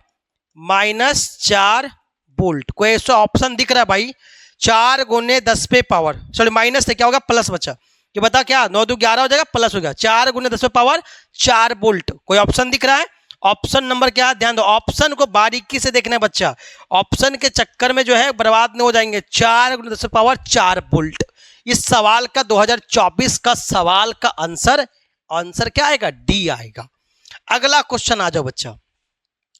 -4 वोल्ट। कोई ऐसा ऑप्शन दिख रहा है भाई, 4 गुने 10 पे पावर, सॉरी माइनस से क्या होगा प्लस बचा, कि बता क्या 9 2 11 हो जाएगा, प्लस हो गया 4 गुने 10 पे पावर 4 वोल्ट। कोई ऑप्शन दिख रहा है? ऑप्शन नंबर क्या है, ध्यान दो, ऑप्शन को बारीकी से देखना है बच्चा, ऑप्शन के चक्कर में जो है बर्बाद नहीं हो जाएंगे। 4 गुने 10 पे पावर 4 वोल्ट। इस सवाल का 2024 का सवाल का आंसर क्या आएगा, डी आएगा। अगला क्वेश्चन आ जाओ बच्चा,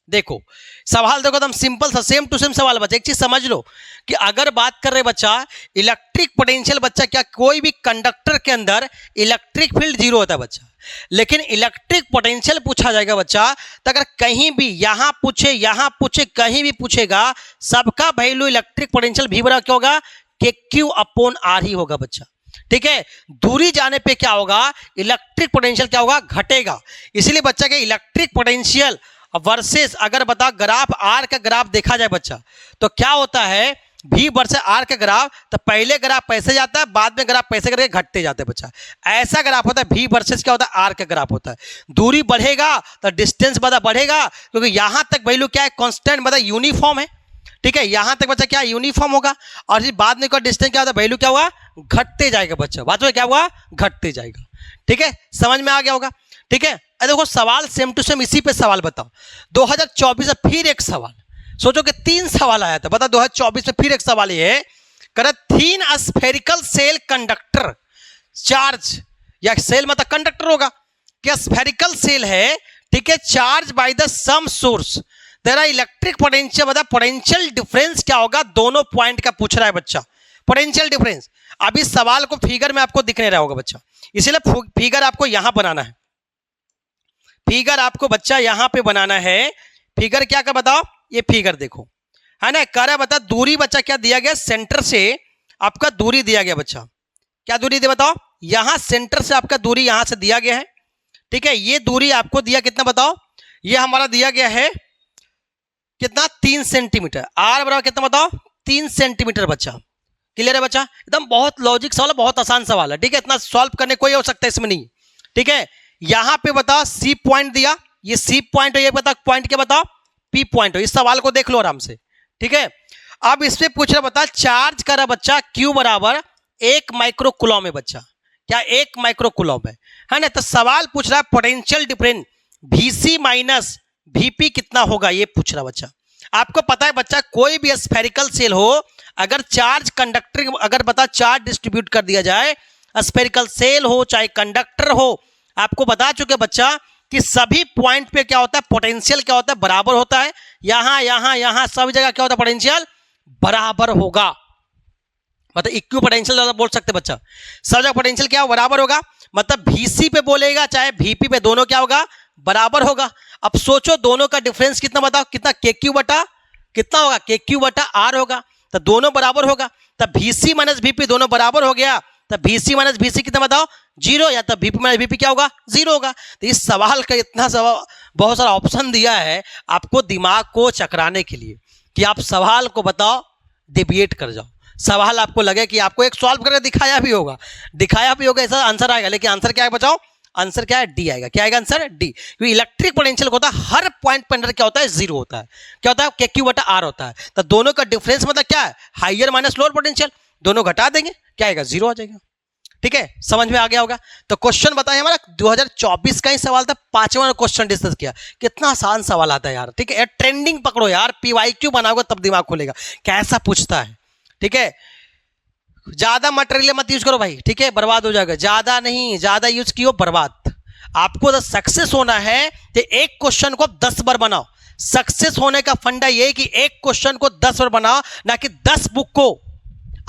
देखो सवाल देखो एकदम सिंपल सा, सेम टू सेम सवाल बच्चा। एक चीज समझ लो कि अगर बात कर रहे बच्चा इलेक्ट्रिक पोटेंशियल, बच्चा क्या कोई भी कंडक्टर के अंदर इलेक्ट्रिक फील्ड 0 होता है बच्चा, लेकिन इलेक्ट्रिक पोटेंशियल पूछा जाएगा बच्चा, तो अगर कहीं भी यहां पूछे कहीं भी पूछेगा, सबका वैल्यू इलेक्ट्रिक पोटेंशियल भी बराबर क्या होगा, के क्यू अपॉन आर ही होगा बच्चा, ठीक है। दूरी जाने पे क्या होगा, इलेक्ट्रिक पोटेंशियल क्या होगा, घटेगा। इसलिए बच्चा के इलेक्ट्रिक पोटेंशियल वर्सेस अगर बता ग्राफ आर का ग्राफ देखा जाए बच्चा, तो क्या होता है भी वर्सेस आर का ग्राफ, तो पहले ग्राफ पैसे जाता है, बाद में ग्राफ पैसे करके घटते जाते हैं बच्चा, ऐसा ग्राफ होता है। भी वर्सेस क्या होता है, आर का ग्राफ होता है। दूरी बढ़ेगा तो डिस्टेंस बढ़ेगा, क्योंकि यहां तक वैल्यू क्या है, कांस्टेंट मतलब यूनिफॉर्म है, ठीक है। यहां तक बच्चा क्या यूनिफॉर्म होगा, और फिर बाद में डिस्टेंस क्या होता है, वैल्यू क्या हुआ, घटते जाएगा बच्चा, बात में क्या हुआ, घटते जाएगा, ठीक है। समझ में आ गया होगा, ठीक है। देखो सवाल सेम टू सेम इसी पे सवाल बताओ। 2024 में फिर एक सवाल, सोचो कि 3 सवाल आया था, बता 2024 में फिर एक सवाल ये है, कर thin spherical shell conductor charge, या सेल मतलब कंडक्टर होगा, क्या स्फेरिकल सेल है, ठीक है, charge by the some source, तेरा इलेक्ट्रिक पोटेंशियल बता, पोटेंशियल डिफरेंस क्या होगा, दोनों पॉइंट का पूछ रहा है बच्चा, पोटेंशियल डिफरेंस। अब इस सवाल को फिगर में आपको दिख नहीं रहा होगा बच्चा, इसलिए फिगर आपको यहां बनाना है, फिगर आपको बच्चा यहां पे बनाना है। फिगर क्या का बताओ, ये फिगर देखो है ना, कर बता दूरी बच्चा क्या दिया गया, सेंटर से आपका दूरी दिया गया बच्चा, क्या दूरी दिया बताओ, यहां सेंटर से आपका दूरी यहां से दिया गया है, ठीक है। ये दूरी आपको दिया कितना बताओ, ये हमारा दिया गया है कितना, 3 सेंटीमीटर। आर बराबर कितना बताओ, 3 सेंटीमीटर बच्चा, क्लियर है बच्चा, एकदम बहुत लॉजिक सवाल है, बहुत आसान सवाल है, ठीक है। इतना सॉल्व करने कोई हो सकता है इसमें नहीं, ठीक है। यहां पे बता सी पॉइंट दिया, ये सी पॉइंट हो, ये बता पॉइंट क्या बताओ, पी पॉइंट हो। इस सवाल को देख लो आराम से, ठीक है। अब इसमें पूछ रहा बता चार्ज करा बच्चा क्यू बराबर 1 माइक्रो कूलम है बच्चा, क्या 1 माइक्रो कूलम है ना। तो सवाल पूछ रहा है potential difference Vc minus Vp कितना होगा, ये पूछ रहा बच्चा। आपको पता है बच्चा कोई भी स्फेरिकल सेल हो, अगर चार्ज कंडक्टर, अगर बता चार्ज डिस्ट्रीब्यूट कर दिया जाए, स्फेरिकल सेल हो चाहे कंडक्टर हो, आपको बता चुके बच्चा कि सभी पॉइंट पे क्या होता है, पोटेंशियल क्या होता है, बराबर होता है। यहां सब जगह क्या होता है, पोटेंशियल बराबर होगा, मतलब इक्वी पोटेंशियल बोल सकते बच्चा, सब जगह पोटेंशियल क्या बराबर होगा, मतलब Vc पे बोलेगा चाहे Vp पे, दोनों क्या होगा, बराबर होगा। अब सोचो दोनों का डिफरेंस कितना बताओ, कितना KQ बटा कितना होगा, KQ बटा R होगा, तो दोनों बराबर होगा, तब Vc माइनस Vp दोनों बराबर हो गया, तब Vc माइनस Vc कितना बताओ, 0, या तब Vp माइनस Vp क्या होगा, 0 होगा। तो इस सवाल का इतना सवाल, बहुत सारा ऑप्शन दिया है आपको दिमाग को चकराने के लिए, कि आप सवाल को बताओ, डिबेट कर जाओ, सवाल आपको लगे कि आपको एक सॉल्व करके दिखाया भी होगा, ऐसा आंसर आएगा, लेकिन आंसर क्या है बचाओ, आंसर क्या है, डी आएगा। क्या आएगा आंसर, डी, क्योंकि इलेक्ट्रिक पोटेंशियल होता है हर पॉइंट पर अंदर क्या होता है, 0 होता है, क्या होता है, KQ बटा R होता है। तो दोनों का डिफरेंस मतलब क्या है, हाइयर माइनस लोअर पोटेंशियल, दोनों घटा देंगे, क्या आएगा, 0 आ जाएगा, ठीक है। समझ में आ गया होगा। तो क्वेश्चन बताए हमारा 2024 का ही सवाल था, 5वां क्वेश्चन डिस्कस किया, कितना आसान सवाल आता है यार, ठीक है। ट्रेंडिंग पकड़ो यार, PYQ बनाओगे तब दिमाग खुलेगा, कैसा पूछता है, ठीक है। ज्यादा मटेरियल मत यूज करो भाई, ठीक है, बर्बाद हो जाएगा, ज्यादा नहीं, ज्यादा यूज कियो बर्बाद। आपको तो सक्सेस होना है तो एक क्वेश्चन को 10 बार बनाओ। सक्सेस होने का फंडा ये कि एक क्वेश्चन को 10 बार बनाओ, ना कि 10 बुक को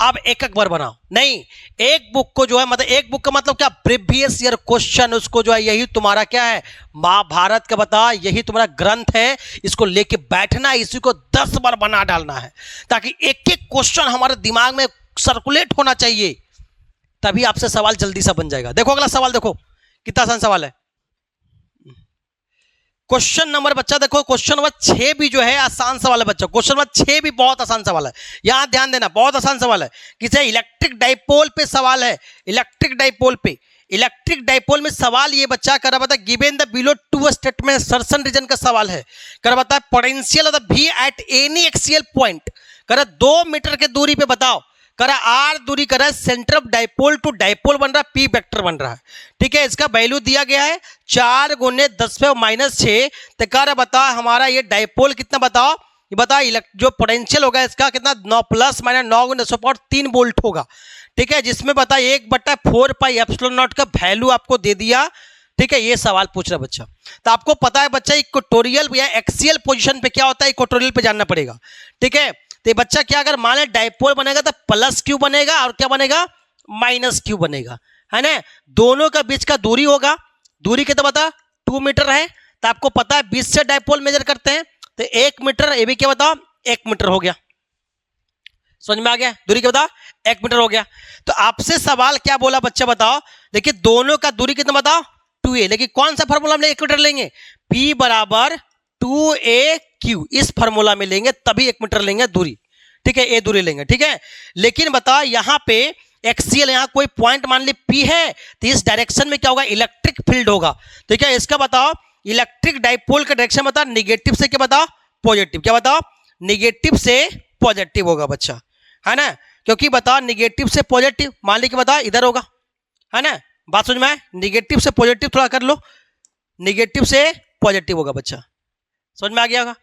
आप एक बार बनाओ, नहीं, एक बुक को जो है, मतलब एक बुक का मतलब क्या, प्रीवियस ईयर क्वेश्चन, उसको जो है, यही तुम्हारा क्या है, महाभारत का बता, यही तुम्हारा ग्रंथ है, इसको लेके बैठना है, इसी को 10 बार बना डालना है, ताकि एक एक क्वेश्चन हमारे दिमाग में सर्कुलेट होना चाहिए, तभी आपसे सवाल जल्दी सा बन जाएगा। देखो अगला सवाल, देखो कितना आसान सवाल है। क्वेश्चन नंबर बच्चा देखो, क्वेश्चन नंबर 6 भी जो है आसान सवाल है बच्चा। क्वेश्चन नंबर 6 भी बहुत आसान सवाल है, यहां ध्यान देना, बहुत आसान सवाल है। किसे? इलेक्ट्रिक डाइपोल पे सवाल है, इलेक्ट्रिक डाइपोल पे। इलेक्ट्रिक डाइपोल में सवाल ये बच्चा कर रहा था, given the below two statement assertion reason का सवाल है। कर रहा था पोटेंशियल ऑफ द भी एट एनी एक्सियल पॉइंट, कर 2 मीटर के दूरी पे बताओ, करा आर दूरी करा centre of dipole to dipole बन रहा है, पी वेक्टर बन रहा है। ठीक है, इसका वैल्यू दिया गया है 4 × 10⁻⁶। तो कह रहा बता हमारा ये डाइपोल कितना बताओ, ये बता जो पोटेंशियल होगा इसका कितना 9 ± 9 × 10⁻³ वोल्ट होगा। ठीक है, जिसमें बता 1/4πε0 का वैल्यू आपको दे दिया। ठीक है, ये सवाल पूछ रहा बच्चा। तो आपको पता है बच्चा इक्वेटोरियल या एक्सियल पोजीशन पे क्या होता है, इक्वेटोरियल पे जानना पड़ेगा। ठीक है, तो बच्चा क्या अगर मान ले डाइपोल बनेगा तो +q बनेगा और क्या बनेगा -q बनेगा, है ना। दोनों का बीच का दूरी होगा, दूरी कितना बता 2 मीटर है। तो आपको पता है 20 से डाइपोल मेजर करते हैं तो 1 मीटर, ये भी क्या बताओ 1 मीटर हो गया। समझ में आ गया, दूरी क्या बताओ 1 मीटर हो गया। तो आपसे सवाल क्या बोला बच्चा बताओ, देखिए दोनों का दूरी कितना बताओ 2a, लेकिन कौन सा फॉर्मूला हम 1 मीटर लेंगे, P = 2aq, इस फॉर्मूला में लेंगे तभी 1 मीटर लेंगे दूरी। ठीक है, ए दूरी लेंगे। ठीक है, लेकिन बता यहां पे एक्सियल, यहां कोई पॉइंट मान ली P है तो इस डायरेक्शन में क्या होगा इलेक्ट्रिक फील्ड होगा। ठीक है, इसका बताओ इलेक्ट्रिक डाइपोल का डायरेक्शन बताओ निगेटिव से क्या बताओ पॉजिटिव, क्या बताओ निगेटिव से पॉजिटिव होगा बच्चा, है ना। क्योंकि बताओ निगेटिव से पॉजिटिव मान ली कि बताओ इधर होगा, है ना। बात समझ में आए, निगेटिव से पॉजिटिव थोड़ा कर लो, निगेटिव से पॉजिटिव होगा बच्चा, समझ में आ गया होगा।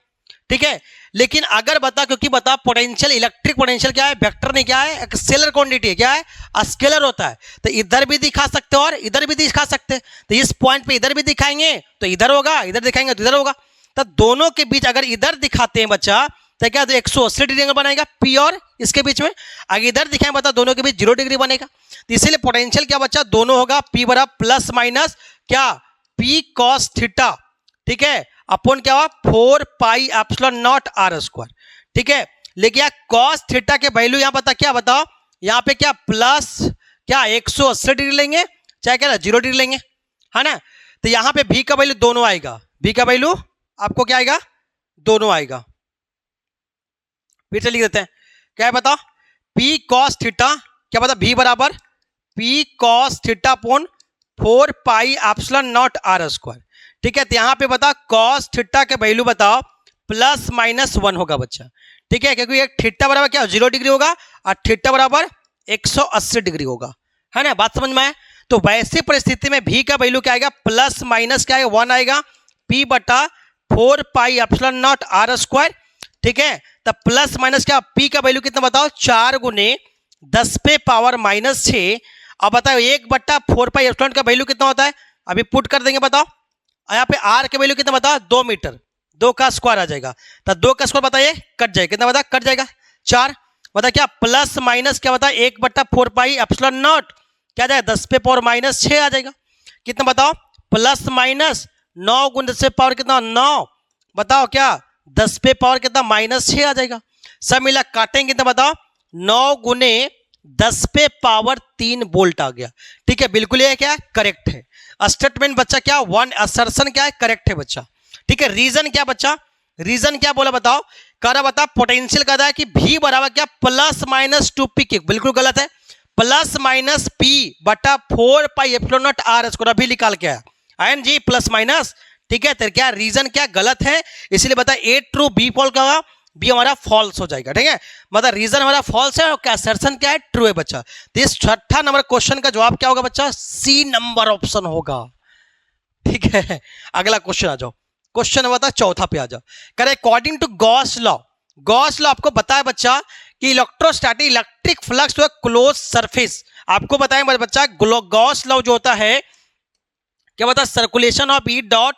ठीक है, लेकिन अगर बता क्योंकि बता पोटेंशियल, इलेक्ट्रिक पोटेंशियल क्या है वेक्टर नहीं, क्या है एक स्केलर क्वांटिटी है, क्या है स्केलर होता है। तो इधर भी दिखा सकते और इधर भी दिखा सकते, तो इस पॉइंट पे इधर भी दिखाएंगे तो इधर होगा, इधर दिखाएंगे तो इधर होगा। तो दोनों के बीच अगर इधर दिखाते हैं बच्चा तो क्या 180 डिग्री एंगल बनाएगा P और इसके बीच में। अगर इधर दिखाएं बता दोनों के बीच 0 डिग्री बनेगा। तो इसीलिए पोटेंशियल क्या बच्चा दोनों होगा P ± क्या P cos थीटा, ठीक है, अपॉन क्या हुआ 4πε0r²। ठीक है, लेकिन cos थीटा के वैल्यू यहां बता क्या बताओ, यहां पे क्या प्लस क्या 180 डिग्री लेंगे चाहे क्या 0 डिग्री लेंगे, है ना। तो यहां पे V का वैल्यू दोनों आएगा, V का वैल्यू आपको क्या आएगा दोनों आएगा। फिर से लिख देते हैं, क्या है बताओ P cos थीटा क्या बता V = P cos theta upon 4πε0r²। ठीक है, तो यहां पे बता cos थीटा के वैल्यू बताओ +-1 होगा बच्चा। ठीक है, क्योंकि एक थीटा बराबर क्या 0 डिग्री होगा और थीटा बराबर 180 डिग्री होगा, है ना। बात समझ में आए, तो वैसी परिस्थिति में V का वैल्यू क्या आएगा ± क्या है 1 आएगा P / 4πε0r²। ठीक है, तब प्लस माइनस क्या P का वैल्यू कितना बताओ 4 × 10⁻⁶। अब बताओ 1/4πε का वैल्यू कितना होता है, अभी पुट कर देंगे बताओ। यहाँ पे R के वैल्यू कितना बताओ 2 मीटर, 2 का स्क्वायर आ जाएगा, तो 2 का स्क्वायर बताइए कट जाएगा, कितना बता कट जाएगा 4। बता क्या प्लस माइनस क्या बता 1/4πε0 क्या जाएगा 10⁻⁻6 आ जाएगा। कितना बताओ प्लस माइनस 9 × 10⁻⁻ कितना 9, बताओ क्या 10⁻⁻ कितना -6 आ जाएगा। सब मिला काटेंगे कितना बताओ 9 × 10⁻³ वोल्ट आ गया। ठीक है, बिल्कुल ये क्या करेक्ट है स्टेटमेंट बच्चा, क्या 1 असर्शन क्या है करेक्ट है बच्चा। ठीक है, रीजन क्या बच्चा, रीजन क्या बोला बताओ, कह रहा बता पोटेंशियल कह रहा है कि V बराबर क्या +-2p, बिल्कुल गलत है, +-P / 4πε0r²। अभी निकाल के आया जी प्लस माइनस। ठीक है, तो क्या रीजन क्या गलत है, इसलिए बता A ट्रू B फॉल्स क्या होगा, B हमारा फॉल्स हो जाएगा। ठीक है, मतलब रीजन हमारा फॉल्स है और क्या असर्शन क्या है ट्रू है बच्चा। तो इस 6ठा नंबर क्वेश्चन का जवाब क्या होगा बच्चा, C नंबर ऑप्शन होगा। ठीक है, अगला क्वेश्चन आ जाओ, क्वेश्चन बता 4था पे आ जाओ। कह रहे according to Gauss law, Gauss law आपको बताया बच्चा कि electrostatic electric flux to close surface, आपको बताएं बच्चा गॉस लॉ जो होता है क्या बता circulation of E dot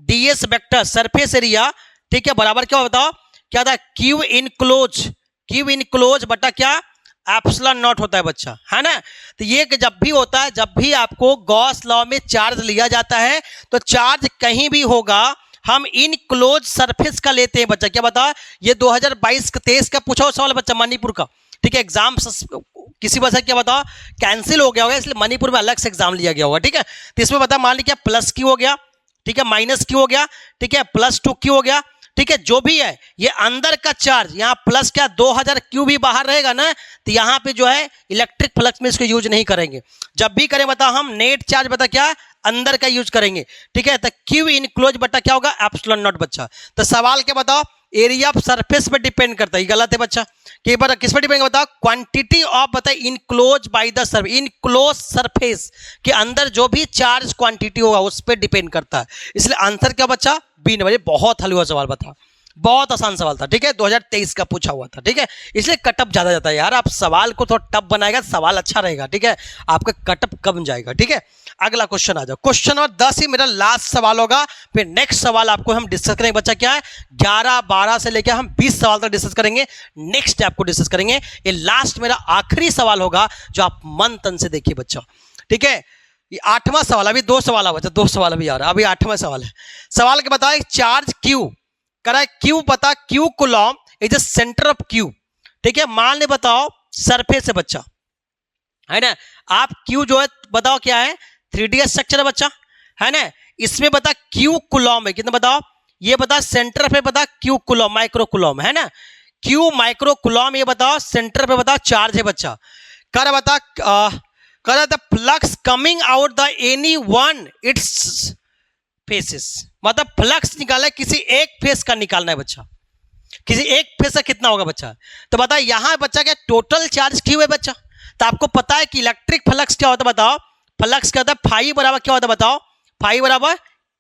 ds vector surface area. ठीक है, बराबर क्या बताओ क्या था Q इनक्लोज बटा क्या ε0 होता है बच्चा, है ना। तो ये जब भी होता है, जब भी आपको गॉस लॉ में चार्ज लिया जाता है तो चार्ज कहीं भी होगा हम इनक्लोज सरफेस का लेते हैं बच्चा। क्या बता ये 2022-23 का पूछा हुआ सवाल बच्चा मणिपुर का। ठीक है, एग्जाम किसी वजह से क्या बताओ कैंसिल हो गया होगा, इसलिए मणिपुर में अलग से एग्जाम लिया गया होगा। ठीक है, तो इसमें बता मान लीजिए प्लस क्यू हो गया, ठीक है, माइनस क्यू हो गया, ठीक है, प्लस 2 क्यू हो गया, ठीक है, जो भी है ये अंदर का चार्ज यहाँ प्लस क्या 2000 क्यू भी बाहर रहेगा ना, तो यहाँ पे जो है इलेक्ट्रिक फ्लक्स में इसको यूज नहीं करेंगे। जब भी करें बता हम नेट चार्ज बता क्या अंदर का यूज करेंगे। ठीक है, तो क्यू इनक्लोज बटा क्या होगा एप्सिलॉन नॉट बच्चा। तो सवाल क्या बताओ एरिया ऑफ सरफेस पे डिपेंड करता है, गलत है बच्चा। कि बता किस पे डिपेंड बताओ क्वांटिटी ऑफ बता enclose by the surface, enclose surface के अंदर जो भी चार्ज क्वांटिटी होगा उस पर डिपेंड करता है। इसलिए आंसर क्या बच्चा बी नंबर। बहुत हलवा सवाल बता, बहुत आसान सवाल था। ठीक है, 2023 का पूछा हुआ था। ठीक है, इसलिए कटअप ज्यादा जाता है यार, आप सवाल को थोड़ा टफ बनाएगा सवाल अच्छा रहेगा। ठीक है, आपका कटअप कम जाएगा। ठीक है, अगला क्वेश्चन आ जाओ। क्वेश्चन नंबर 10 ही मेरा लास्ट सवाल होगा, फिर नेक्स्ट सवाल आपको हम डिस्कस करेंगे बच्चा क्या है 11, 12 से लेकर हम 20 सवाल तक डिस्कस करेंगे। नेक्स्ट आपको डिस्कस करेंगे, ये लास्ट मेरा आखिरी सवाल होगा जो आप मन तन से देखिए बच्चा। ठीक है, ये 8वां सवाल, अभी 2 सवाल है बच्चा, 2 सवाल अभी आ रहा है, अभी 8वां सवाल है। सवाल के बताओ चार्ज क्यू करा है, क्यू पता Q Coulomb is the centre of Q. ठीक है, मान ले बताओ सरफेस है बच्चा, है ना, आप क्यू जो है बताओ क्या है 3D स्ट्रक्चर है बच्चा, है ना, इसमें बता क्यू कूलॉम है कितना बताओ, ये बता सेंटर पे बता क्यू कूलॉम माइक्रो कूलॉम है ना, क्यू माइक्रो कूलॉम, ये बताओ सेंटर पे बता चार्ज है बच्चा। कर बता कर the flux coming out the any one it's faces, मतलब फ्लक्स निकाला है किसी एक फेस का निकालना है बच्चा, किसी एक फेस का कितना होगा बच्चा। तो बता यहां बच्चा क्या टोटल चार्ज क्यू है बच्चा, तो आपको पता है कि इलेक्ट्रिक फ्लक्स क्या होता है बताओ, फ्लक्स क्या होता है फाई बराबर क्या होता है बताओ, फाई बराबर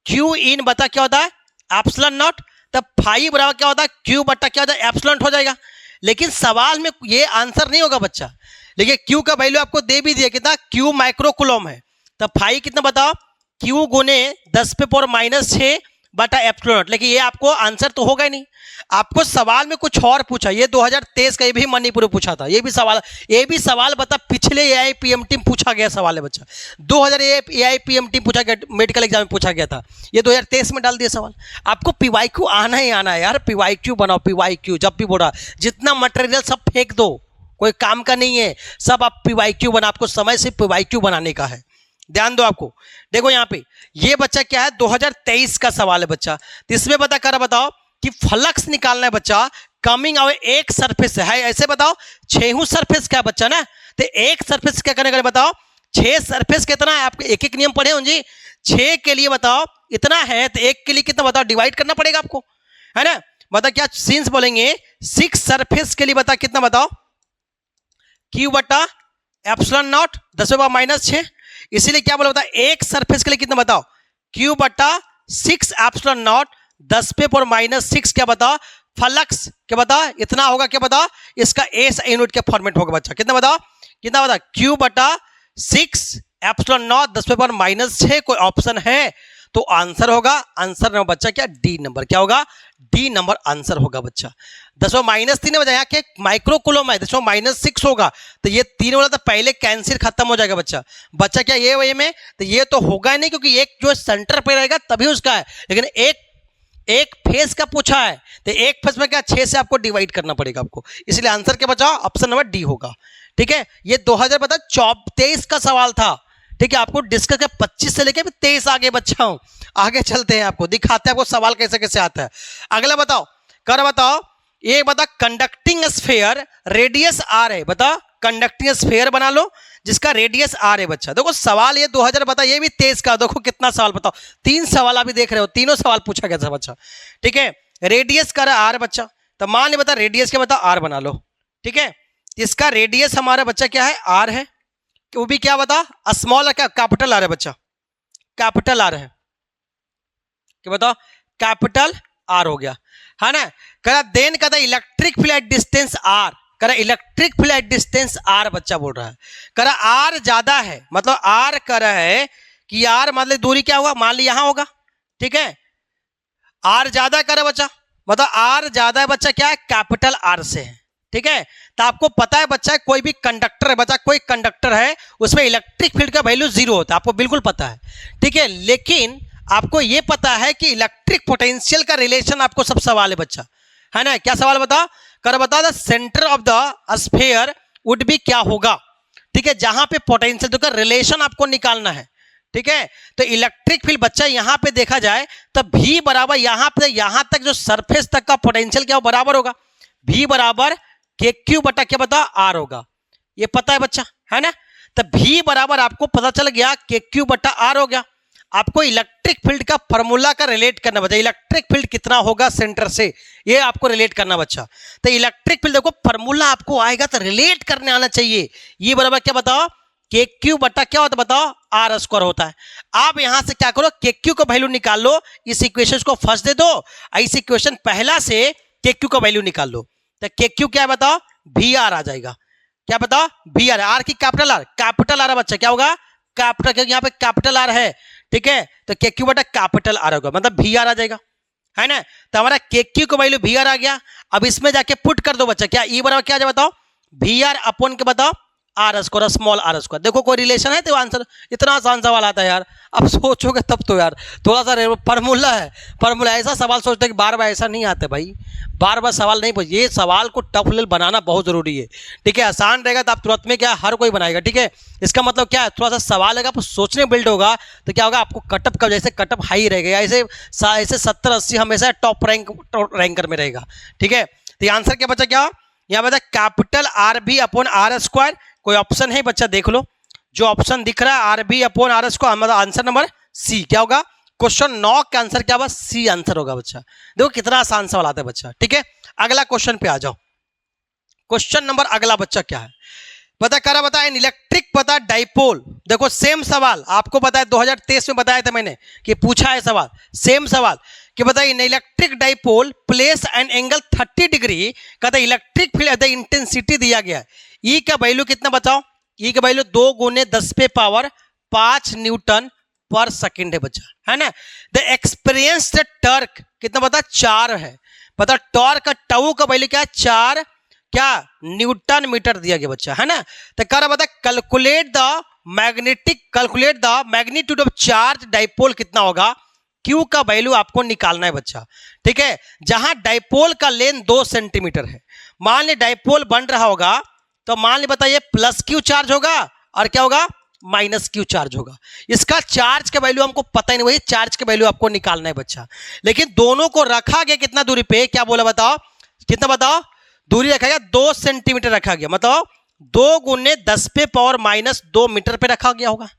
क्यू इन बता क्या होता है एप्सिलॉन नॉट, तब फाई बराबर क्या होता है क्यू बटा क्या होता है एप्सिलॉन हो जाएगा। लेकिन सवाल में ये आंसर नहीं होगा बच्चा, लेकिन क्यू का वैल्यू आपको दे भी दिया कितना क्यू माइक्रो कूलॉम है, तब फाई कितना बताओ क्यू गुने 10 पे पावर -6 बटा एप्सिलॉन नॉट। लेकिन ये आपको आंसर तो होगा ही नहीं, आपको सवाल में कुछ और पूछा, ये 2023 का ये भी मणिपुर पूछा था, ये भी सवाल बता पिछले AIPMT में पूछा गया सवाल है बच्चा, 2000 AIPMT पूछा गया, मेडिकल एग्जाम में पूछा गया था, ये 2023 में डाल दिया सवाल। आपको PYQ आना ही आना है यार, PYQ बनाओ, PYQ जब भी बोला जितना मटेरियल सब फेंक दो, कोई काम का नहीं है, सब आप PYQ बना, आपको समय से PYQ बनाने का है, ध्यान दो। आपको देखो यहाँ पे ये बच्चा क्या है 2023 का सवाल है बच्चा, तो इसमें बता कर बताओ कि फ्लक्स निकालना है बच्चा कमिंग आउट एक सरफेस है ऐसे बताओ 6 सरफेस क्या बच्चा ना, तो एक सरफेस क्या करने का बताओ 6 सरफेस कितना है, आपको एक एक नियम पढ़े हो जी, 6 के लिए बताओ इतना है, तो एक के लिए कितना बताओ डिवाइड करना पड़ेगा आपको, है ना। बता क्या सीन्स बोलेंगे 6 सरफेस के लिए बता कितना बताओ क्यू बटा एप्सिलॉन नॉट 10⁻⁻⁶, इसीलिए क्या बोला बता एक सरफेस के लिए कितना बताओ क्यू बटा 6 एप्सिलॉन नॉट 10 पे पावर -6 क्या बता फ्लक्स क्या बता इतना होगा, क्या बता इसका एस यूनिट के फॉर्मेट होगा बच्चा, कितना बता क्यू बटा 6 एप्सिलॉन नॉट 10 पे पावर -6, कोई ऑप्शन है तो आंसर होगा, आंसर नंबर बच्चा क्या डी नंबर, क्या होगा डी नंबर आंसर होगा बच्चा। 10⁻³ बचा, यहाँ के माइक्रो कूलॉम है 10⁻6 होगा, तो ये 3 वाला तो पहले कैंसिल खत्म हो जाएगा बच्चा, बच्चा क्या ये वही में, तो ये तो होगा ही नहीं क्योंकि एक जो सेंटर पे रहेगा तभी उसका है, लेकिन एक फेस का पूछा है, तो एक फेस में क्या 6 से आपको डिवाइड करना पड़ेगा आपको, इसलिए आंसर क्या बचा ऑप्शन नंबर डी होगा। ठीक है, ये 2023 का सवाल था। ठीक है, आपको डिस्कस कर 25 से लेकर 23 आगे बच्चा हूं, आगे चलते हैं, आपको दिखाते हैं आपको सवाल कैसे कैसे आता है। अगला बताओ बताओ ये बता कंडक्टिंग स्फीयर रेडियस आर है, बता कंडक्टिंग स्फीयर बना लो जिसका रेडियस आर है बच्चा। देखो सवाल ये 2000 बता, ये भी 23 का, देखो कितना सवाल बताओ 3 सवाल अभी देख रहे हो, तीनों सवाल पूछा गया था बच्चा। ठीक है, रेडियस कर आर बच्चा, तो मान ले बता रेडियस क्या बता आर बना लो। ठीक है, इसका रेडियस हमारा बच्चा क्या है आर है, वो भी क्या बता स्मॉल क्या कैपिटल आर है बच्चा, कैपिटल आर है, क्या बताओ कैपिटल आर हो गया, है ना। करा देन कहता इलेक्ट्रिक फील्ड डिस्टेंस आर, करा इलेक्ट्रिक फील्ड डिस्टेंस आर बच्चा बोल रहा है, करा आर ज्यादा है, मतलब आर कर रहा है कि आर मतलब दूरी क्या होगा, मान ली यहां होगा। ठीक है, आर ज्यादा करे बच्चा, मतलब आर ज्यादा है बच्चा क्या है कैपिटल आर से है। ठीक है, तो आपको पता है बच्चा कोई भी कंडक्टर है बच्चा, कोई कंडक्टर है उसमें इलेक्ट्रिक फील्ड का वैल्यू 0 होता है, आपको बिल्कुल पता है। ठीक है, लेकिन आपको यह पता है कि इलेक्ट्रिक पोटेंशियल का रिलेशन आपको सब सवाल है बच्चा, है ना। क्या सवाल बता the centre of the sphere would be क्या होगा, ठीक है, जहां पे पोटेंशियल देखो रिलेशन आपको निकालना है। ठीक है, तो इलेक्ट्रिक फील्ड बच्चा यहां पे देखा जाए तो V बराबर यहां पे यहां तक जो सरफेस तक का पोटेंशियल क्या बराबर होगा, V बराबर KQ बटा क्या बता R होगा, ये पता है बच्चा, है ना। तो V बराबर आपको पता चल गया KQ बटा R हो गया। आपको इलेक्ट्रिक फील्ड का फॉर्मूला का रिलेट करना बच्चा, इलेक्ट्रिक फील्ड कितना होगा सेंटर से, ये आपको रिलेट करना बच्चा। तो इलेक्ट्रिक फील्ड देखो फॉर्मूला आपको आएगा तो रिलेट करने आना चाहिए। ये बराबर क्या बताओ, KQ बटा क्या होता है बताओ, R स्क्वायर होता है। आप यहां से क्या करो, KQ का वैल्यू निकाल लो, इस इक्वेशन को फर्स्ट दे दो, इस इक्वेशन पहला से KQ का वैल्यू निकाल लो। तो KQ क्या है बताओ, VR आ जाएगा। क्या बताओ, VR, R की कैपिटल R बच्चा क्या होगा, कैपिटल, क्योंकि यहाँ पे कैपिटल R है। ठीक है, तो KQ बटा कैपिटल R होगा, मतलब VR आ जाएगा, है ना। तो हमारा KQ का वैल्यू VR आ गया। अब इसमें जाके पुट कर दो बच्चा, क्या E बराबर क्या जाए बताओ, VR अपॉन के बताओ R square, small R square. देखो कोई रिलेशन है तो आंसर, इतना आसान सवाल आता है यार, अब सोचोगे तब तो यार थोड़ा सा फॉर्मूला है, फॉर्मूला ऐसा सवाल सोचते हैं कि बार बार ऐसा नहीं आता भाई, बार बार सवाल नहीं पूछ, ये सवाल को टफ लेवल बनाना बहुत जरूरी है। ठीक है, आसान रहेगा तो आप तुरंत में क्या हर कोई बनाएगा। ठीक है, इसका मतलब क्या है, थोड़ा सा सवाल अगर सोचने बिल्ड होगा तो क्या होगा, आपको कटअप का जैसे कटअप हाई रहेगा, ऐसे 70-80 हमेशा टॉप रैंकर में रहेगा। ठीक है, तो आंसर क्या बचा, क्या यहाँ बता कैपिटल R भी अपॉन R स्क्वायर। कोई ऑप्शन है बच्चा देख लो, जो ऑप्शन दिख रहा है R भी अपॉन R स्क्वायर, मतलब आंसर नंबर C क्या होगा, क्वेश्चन 9 का आंसर क्या होगा, C आंसर होगा बच्चा। देखो कितना आसान सवाल आता है बच्चा। ठीक है, अगला क्वेश्चन पे आ जाओ। क्वेश्चन नंबर अगला बच्चा क्या है, पता करा बताए इलेक्ट्रिक पता डाइपोल। देखो सेम सवाल आपको पता है 2023 में बताया था मैंने कि पूछा है सवाल, सेम सवाल कि बताइए electric dipole place an angle 30 degree, कहता इलेक्ट्रिक फील्ड इंटेंसिटी दिया गया है। ई का वैल्यू कितना बताओ, ई का वैल्यू 2 × 10⁵ न्यूटन पर सेकेंड है बच्चा, है ना। द एक्सपीरियंस्ड टॉर्क कितना बता, 4 है। पता टॉर्क का टाउ का वैल्यू क्या है, 4 क्या न्यूटन मीटर दिया गया बच्चा, है ना। तो कर बता calculate the magnitude of charge dipole कितना होगा, क्यू का वैल्यू आपको निकालना है बच्चा। ठीक है, जहां डाइपोल का लेंथ 2 सेंटीमीटर है, मान ली डाइपोल बन रहा होगा तो मान ली बताइए प्लस क्यू चार्ज होगा और क्या होगा माइनस क्यू चार्ज होगा। इसका चार्ज का वैल्यू हमको पता ही नहीं, वही चार्ज का वैल्यू आपको निकालना है बच्चा। लेकिन दोनों को रखा गया कितना दूरी पे, क्या बोला बताओ, कितना बताओ, दूरी रखा गया 2 सेंटीमीटर रखा गया, मतलब 2 × 10⁻² मीटर पे रखा गया होगा।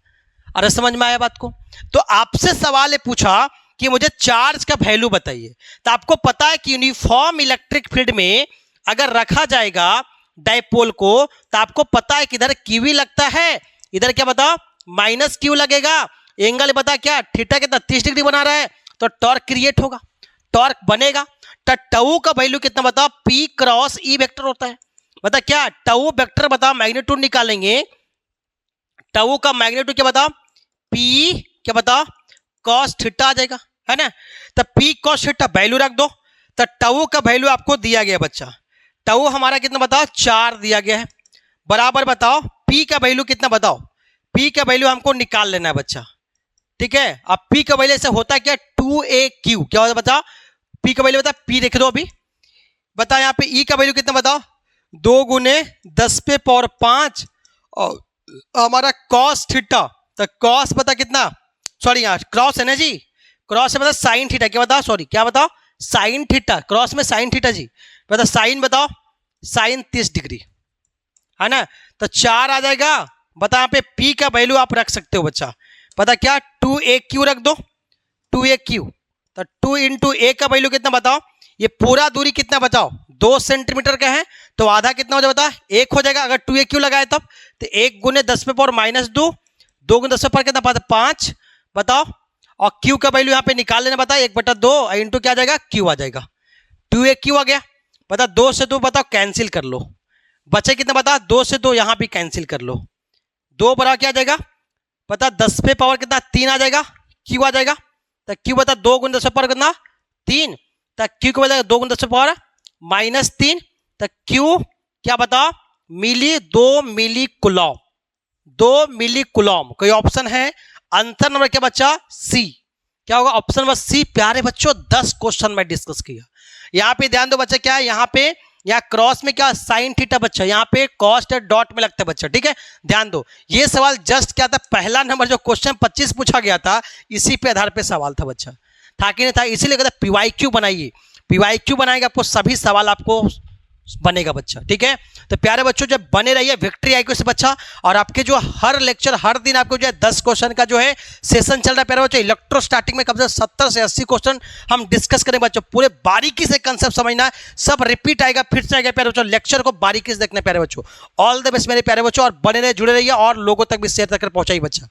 अरे समझ में आया बात को। तो आपसे सवाल है पूछा कि मुझे चार्ज का वैल्यू बताइए, तो आपको पता है कि यूनिफॉर्म इलेक्ट्रिक फील्ड में अगर रखा जाएगा डाइपोल को तो आपको पता है कि इधर क्यू लगता है, इधर क्या बताओ माइनस क्यू लगेगा, एंगल बता क्या थीटा कितना 30 डिग्री बना रहा है, तो टॉर्क क्रिएट होगा, टॉर्क बनेगा। तो टाउ का वैल्यू कितना बताओ, P × E वेक्टर होता है। बता क्या टाउ वेक्टर बताओ, मैग्नीट्यूड निकालेंगे, टाउ का मैग्नीट्यूड क्या बताओ, P क्या बताओ cos थीटा आ जाएगा, है ना। तो P cos थीटा वैल्यू रख दो। तो टाउ का वैल्यू आपको दिया गया बच्चा, टाउ हमारा कितना बताओ 4 दिया गया है, बराबर बताओ P का वैल्यू कितना बताओ, P का वैल्यू हमको निकाल लेना है बच्चा। ठीक है, अब P का वैल्यू से होता है क्या 2AQ, क्या होता है बताओ, P का वैल्यू बता, P लिख दो अभी, बता यहाँ पे E का वैल्यू कितना बताओ 2 × 10⁵ और हमारा cos थीटा, तो cos बता कितना, सॉरी यहाँ क्रॉस है ना जी, क्रॉस से बता साइन थीटा, क्या बताओ सॉरी क्या बताओ साइन थीटा, क्रॉस में साइन थीटा जी, बता साइन बताओ साइन 30 डिग्री, है ना। तो 4 आ जाएगा, बता यहाँ पे P का वैल्यू आप रख सकते हो बच्चा, पता क्या 2AQ रख दो, 2AQ। तो 2 × A का वैल्यू कितना बताओ, ये पूरा दूरी कितना बताओ 2 सेंटीमीटर का है, तो आधा कितना हो जाए बता 1 हो जाएगा, अगर 2AQ लगाए तब। तो 1 × 10⁻², 2 × 10 कितना 5 बताओ, और Q का वैल्यू यहाँ पे निकाल लेना बता 1/2 इंटू क्या आ जाएगा Q आ जाएगा, 2AQ आ गया। बता 2 से 2 बताओ कैंसिल कर लो, बचे कितना बता 2 से 2 यहाँ भी कैंसिल कर लो, 2 बराबर क्या आ जाएगा पता 10⁻³ कितना 3 आ जाएगा, Q आ जाएगा। तो Q बता 2 × 10⁻³ कितना 3, तो Q को बता 2 × 10⁻−3, तो Q क्या बता मिली 2 मिली कूलम, 2 मिली कूलम। कोई ऑप्शन है, आंसर नंबर क्या बच्चा C, क्या होगा ऑप्शन नंबर C। प्यारे बच्चों 10 क्वेश्चन में डिस्कस किया, यहाँ पे ध्यान दो बच्चा क्या है, यहाँ पे यहाँ क्रॉस में क्या साइन थीटा बच्चा, यहाँ पे कॉस्ट डॉट में लगता है बच्चा, ठीक है। ध्यान दो, ये सवाल जस्ट क्या था, पहला नंबर जो क्वेश्चन 25 पूछा गया था इसी पे आधार पे सवाल था बच्चा, था कि नहीं था। इसीलिए कहता पीवाईक्यू बनाइए, पीवाईक्यू बनाएगा आपको सभी सवाल आपको बनेगा बच्चा, ठीक है। तो प्यारे बच्चों जब बने रहिए विक्ट्री IQ से बच्चा, और आपके जो हर लेक्चर हर दिन आपको जो है 10 क्वेश्चन का जो है सेशन चल रहा है प्यारे बच्चों। इलेक्ट्रोस्टैटिक में कम से 70 से 80 क्वेश्चन हम डिस्कस करेंगे बच्चों, पूरे बारीकी से कंसेप्ट समझना है, सब रिपीट आएगा फिर से आएगा प्यारे बच्चों, लेक्चर को बारीकी से देखना है प्यारे बच्चों। ऑल द बेस्ट मेरे प्यारे बच्चों, और बने रहे जुड़े रहिए और लोगों तक भी शेयर तक पहुंचाइए बच्चा।